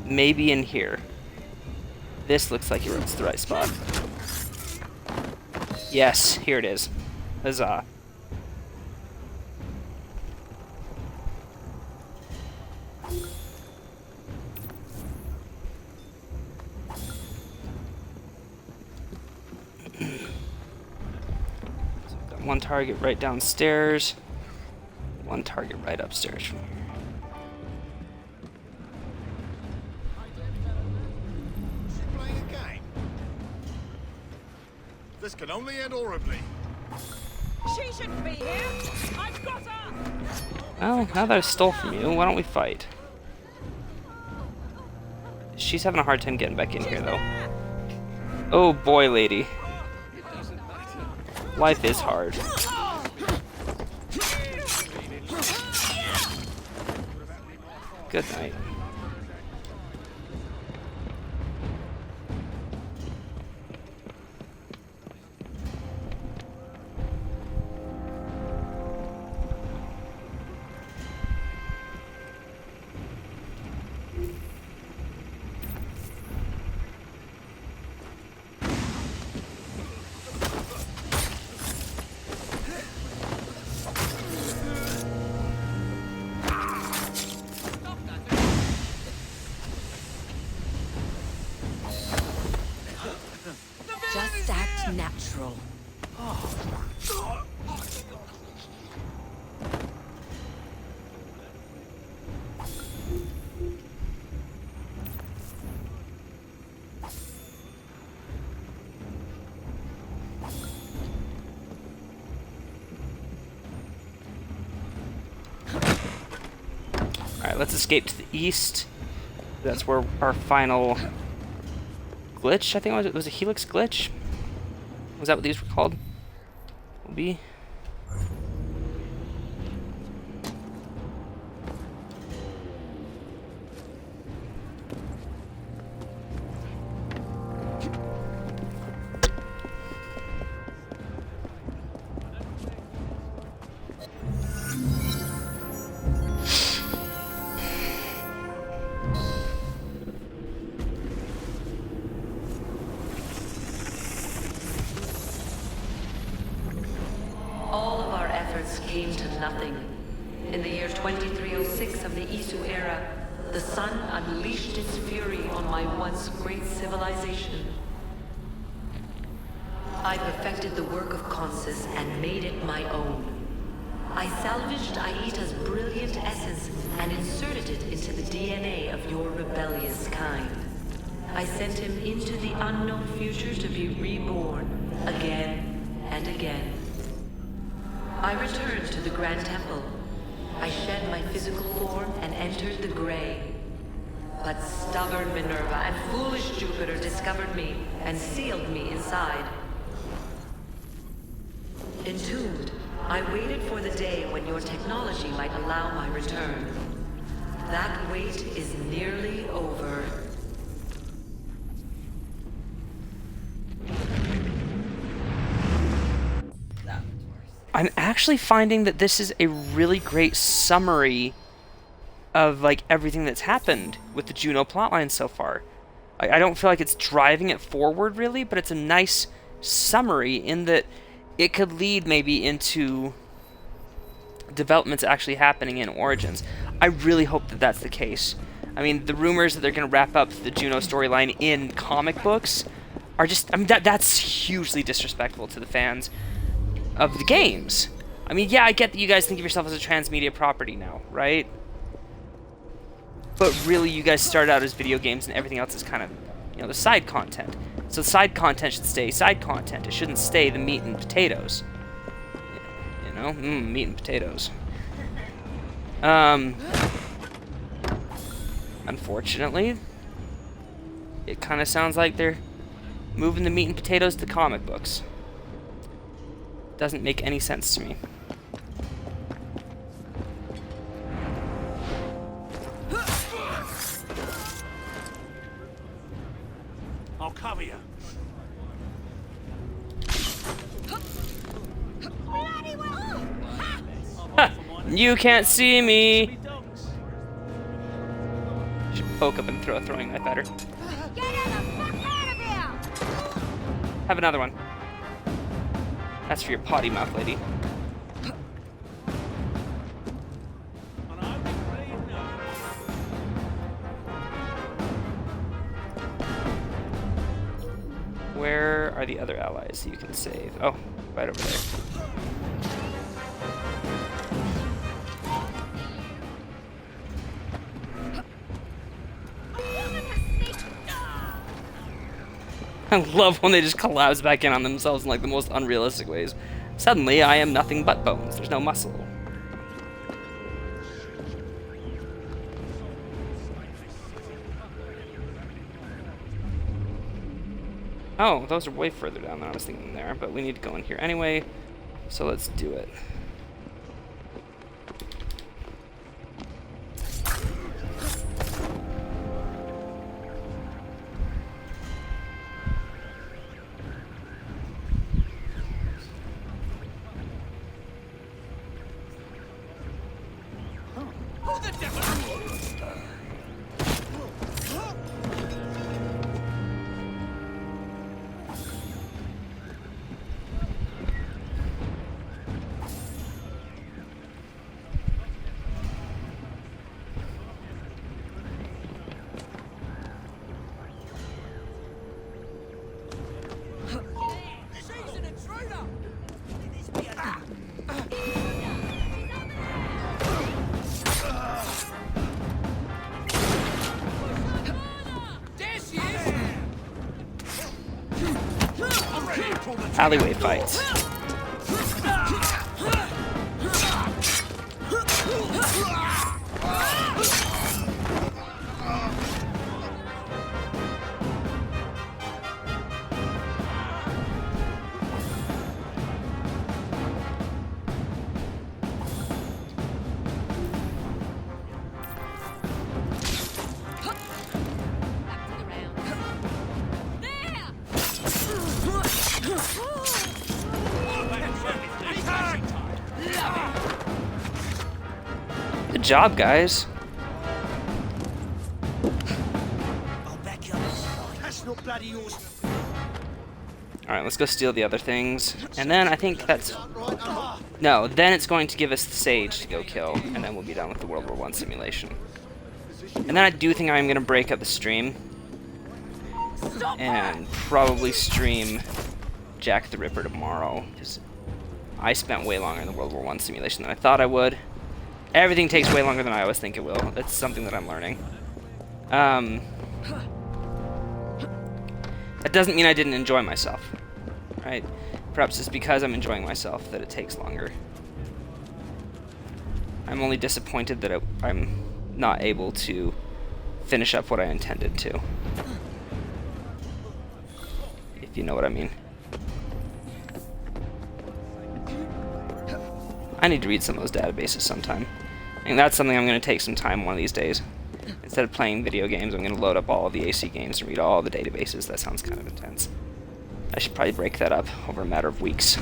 Maybe in here. This looks like it's the right spot. Yes, here it is. Huzzah. One target right downstairs. One target right upstairs from here. This can only end horribly. She shouldn't be here. I've got her. Well, now that I stole from you, why don't we fight? She's having a hard time getting back in here, though. Oh boy, lady. Life is hard. Good night. Just act natural. Alright, let's escape to the east. That's where our final glitch, I think it was a helix glitch? Was that what these were called? Will be. All of our efforts came to nothing. In the year 2306 of the Isu era, the sun unleashed its fury on my once great civilization. I perfected the work of Consus and made it my own. I salvaged Aita's brilliant essence and inserted it into the DNA of your rebellious kind. I sent him into the unknown future to be reborn again and again. I returned to the Grand Temple. I shed my physical form and entered the Grey. But stubborn Minerva and foolish Jupiter discovered me and sealed me inside. Entombed, I waited for the day when your technology might allow my return. That wait is nearly over. I'm actually finding that this is a really great summary of like everything that's happened with the Juno plotline so far. I don't feel like it's driving it forward really, but it's a nice summary in that it could lead maybe into developments actually happening in Origins. I really hope that that's the case. I mean, the rumors that they're going to wrap up the Juno storyline in comic books are just, I mean, that's hugely disrespectful to the fans of the games. I mean, yeah, I get that you guys think of yourself as a transmedia property now, right? But really, you guys started out as video games and everything else is kind of, you know, the side content. So side content should stay side content. It shouldn't stay the meat and potatoes. You know? Meat and potatoes. Unfortunately, it kind of sounds like they're moving the meat and potatoes to comic books. Doesn't make any sense to me. I'll cover you. You can't see me. Should poke up and throw a throwing knife at her. Have another one. That's for your potty mouth, lady. Where are the other allies you can save? Oh, right over there. I love when they just collapse back in on themselves in like the most unrealistic ways. Suddenly, I am nothing but bones. There's no muscle. Oh, those are way further down than I was thinking there, but we need to go in here anyway, so let's do it. Who the devil? She's an intruder! There she is! I'm ready to pull the Alleyway fights. Good job, guys. That's not bloody yours. Alright, let's go steal the other things. And then I think that's... No, then it's going to give us the Sage to go kill, and then we'll be done with the World War I simulation. And then I do think I'm going to break up the stream. And probably stream Jack the Ripper tomorrow, because I spent way longer in the World War I simulation than I thought I would. Everything takes way longer than I always think it will. That's something that I'm learning. That doesn't mean I didn't enjoy myself, right? Perhaps it's because I'm enjoying myself that it takes longer. I'm only disappointed that I'm not able to finish up what I intended to. If you know what I mean. I need to read some of those databases sometime. And that's something I'm going to take some time one of these days. Instead of playing video games, I'm going to load up all of the AC games and read all the databases. That sounds kind of intense. I should probably break that up over a matter of weeks.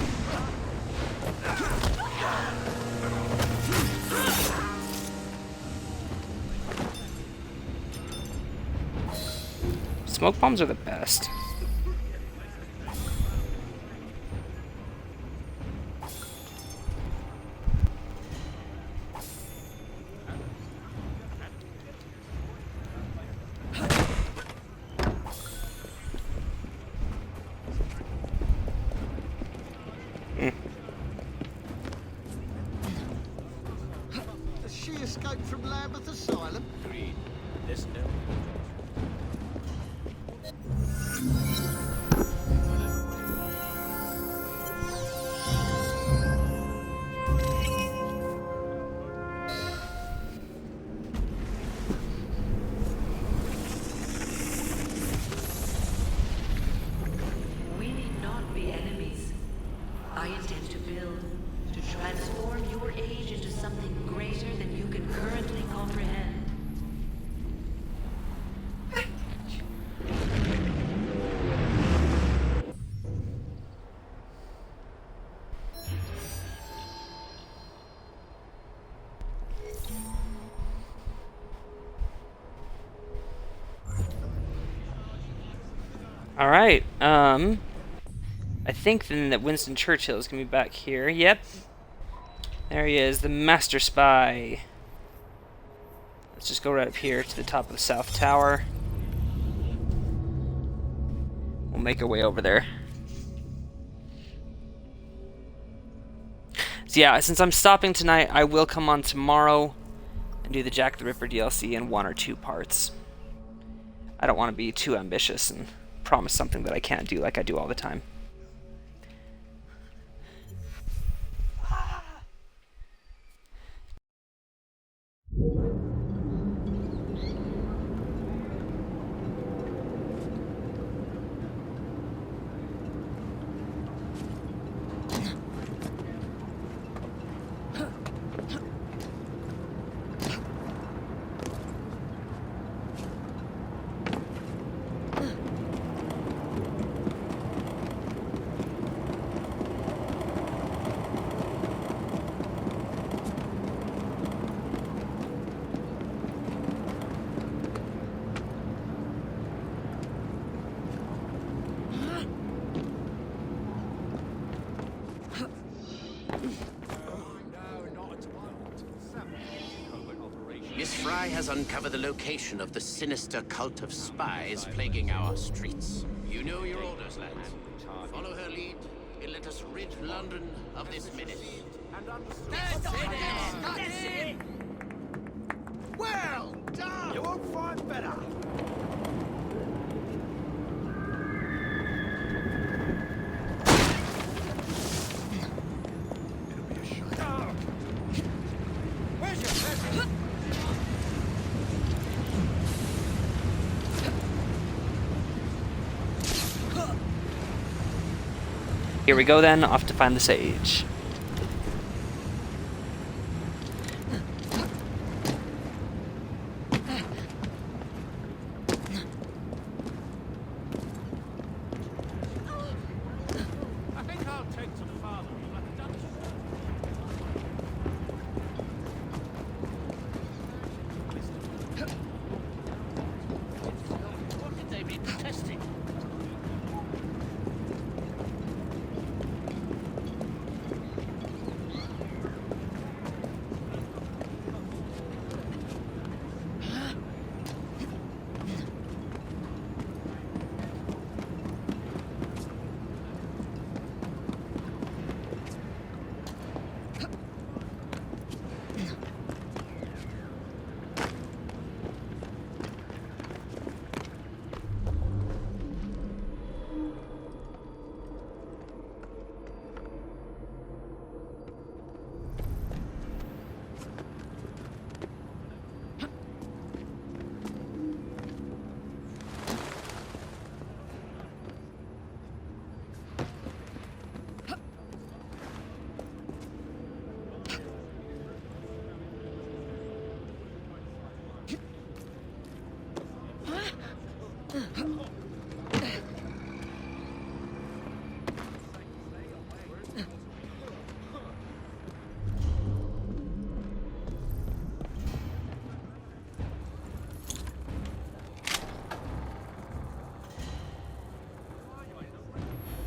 Smoke bombs are the best. Has she escaped from Lambeth Asylum? Agreed. There's no... We need not be enemies. I intend to build, to transform your age into something greater than you can currently comprehend. Alright, I think then that Winston Churchill is going to be back here. Yep. There he is, the Master Spy. Let's just go right up here to the top of the South Tower. We'll make our way over there. So yeah, since I'm stopping tonight, I will come on tomorrow and do the Jack the Ripper DLC in 1 or 2 parts. I don't want to be too ambitious and promise something that I can't do like I do all the time. Miss Fry has uncovered the location of the sinister cult of spies plaguing our streets. You know your orders, lads. Follow her lead, and let us rid London of this menace. That's it! Well done! You won't find better. Where's your present? Here we go then, off to find the sage. I think I'll take to the father. What could they be protesting?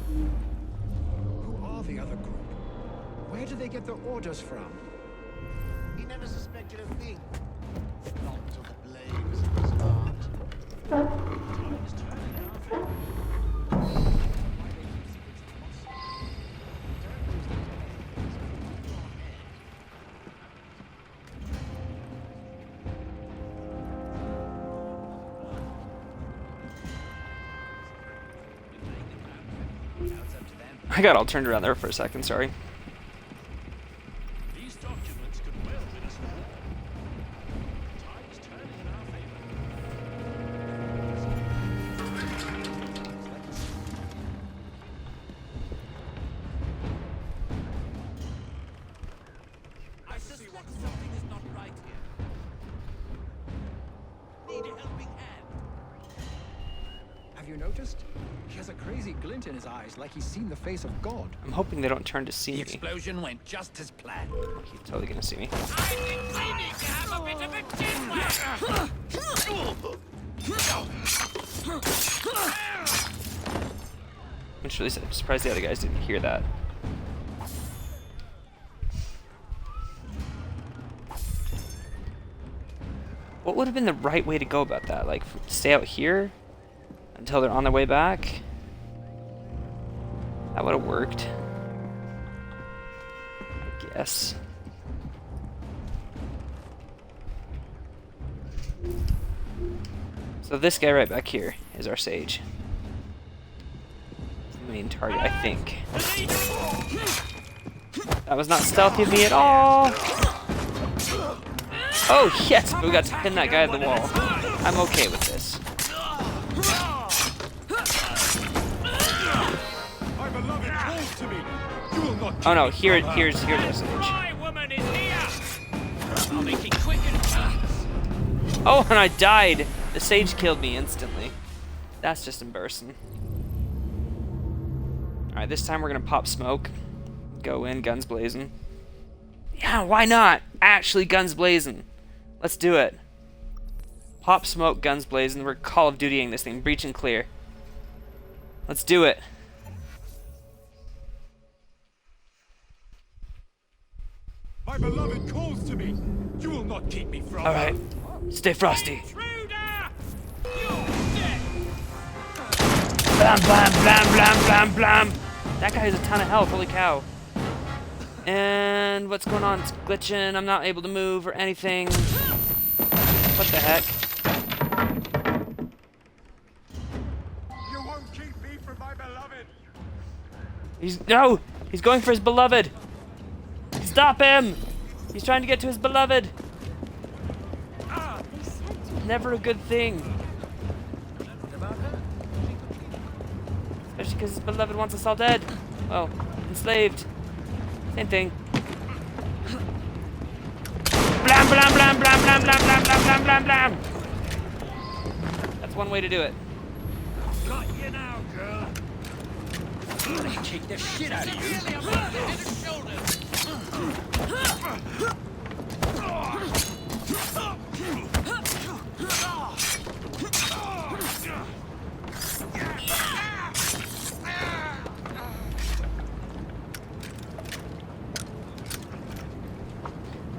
Who are the other group? Where do they get their orders from? He never suspected a thing. Not until the blade was in his heart. I got all turned around there for a second, sorry. These documents could well win us a war. Tide's turning in our I suspect something is not right here. Need a helping hand. Have you noticed? He has a crazy glint in his eyes, like he's seen the face of God. I'm hoping they don't turn to see The me. explosion went just as planned. He's totally gonna see me. I need to have a bit of a chin wag. I'm just really surprised the other guys didn't hear that. What would have been the right way to go about that? Like, stay out here until they're on their way back? That would have worked. I guess. So this guy right back here is our sage. main target, I think. That was not stealthy of me at all. Oh, yes, we got to pin that guy to the wall. I'm okay with this. Oh no, here's our Sage. Oh, and I died. The Sage killed me instantly. That's just embarrassing. Alright, this time we're gonna pop smoke. Go in, guns blazing. Yeah, why not? Actually, guns blazing. Let's do it. Pop smoke, guns blazing. We're Call of Dutying this thing. Breach and clear. Let's do it. My beloved calls to me. You will not keep me from. All right, stay frosty. Blam blam blam blam blam blam. That guy has a ton of health. Holy cow! And what's going on? It's glitching. I'm not able to move or anything. What the heck? You won't keep me from my beloved. He's going for his beloved. Stop him! He's trying to get to his beloved. Never a good thing. Especially because his beloved wants us all dead. Well, enslaved. Same thing. Blam blam blam blam blam blam blam blam blam blam blam. That's one way to do it. Got you now, girl. Kick the shit out of you.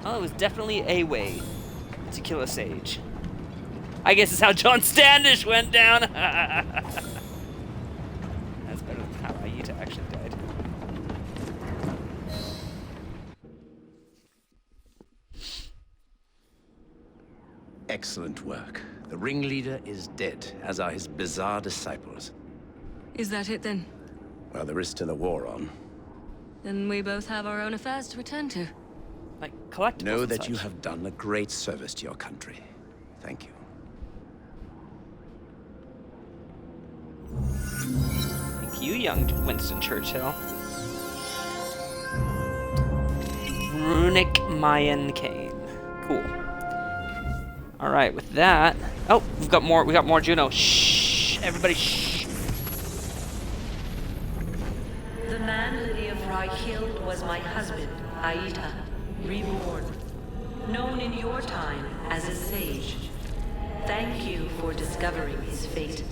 Well, it was definitely a way to kill a Sage. I guess it's how John Standish went down. That's better than how Aita actually died. Excellent work. The ringleader is dead, as are his bizarre disciples. Is that it then? Well, there is still a war on. Then we both have our own affairs to attend to. Like collectibles. Know that you have done a great service to your country. Thank you. Thank you, young Winston Churchill. Runic Mayan Cane. Cool. All right, with that. Oh, we got more Juno. Shh, everybody, shh. The man Lydia Fry killed was my husband, Aita, reborn, known in your time as a sage. Thank you for discovering his fate.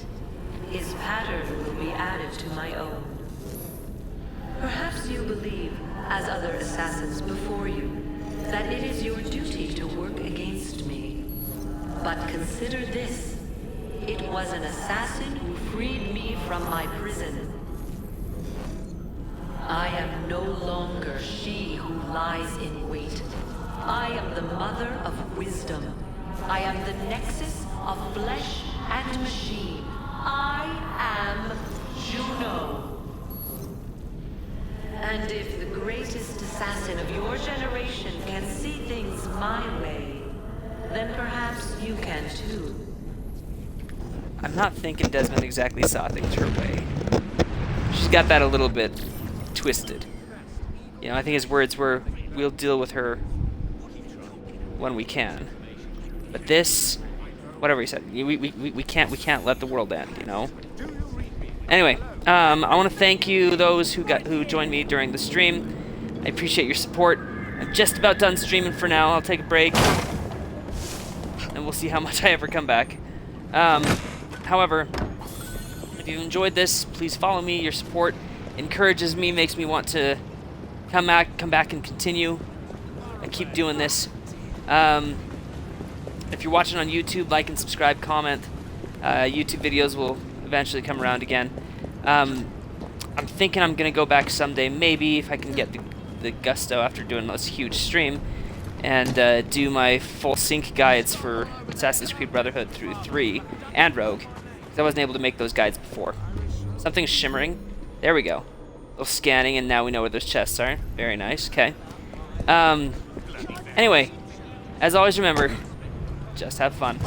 His pattern will be added to my own. Perhaps you believe, as other assassins before you, that it is your duty to work against me. But consider this. It was an assassin who freed me from my prison. I am no longer she who lies in wait. I am the mother of wisdom. I am the nexus of flesh and machine. I am Juno. And if the greatest assassin of your generation can see things my way, then perhaps you can too. I'm not thinking Desmond exactly saw things her way. She's got that a little bit twisted. You know, I think his words were, "We'll deal with her when we can." But this, whatever he said, we can't let the world end. You know. Anyway, I want to thank you, those who joined me during the stream. I appreciate your support. I'm just about done streaming for now. I'll take a break, and we'll see how much I ever come back. However, if you enjoyed this, please follow me. Your support encourages me, makes me want to come back and continue. I keep doing this. If you're watching on YouTube, like and subscribe, comment. YouTube videos will eventually come around again. I'm thinking I'm gonna go back someday, maybe if I can get the gusto after doing this huge stream, and do my full sync guides for Assassin's Creed Brotherhood through 3 and Rogue, because I wasn't able to make those guides before. Something's shimmering. There we go. A little scanning, and now we know where those chests are. Very nice. Okay. Anyway, as always, remember, just have fun.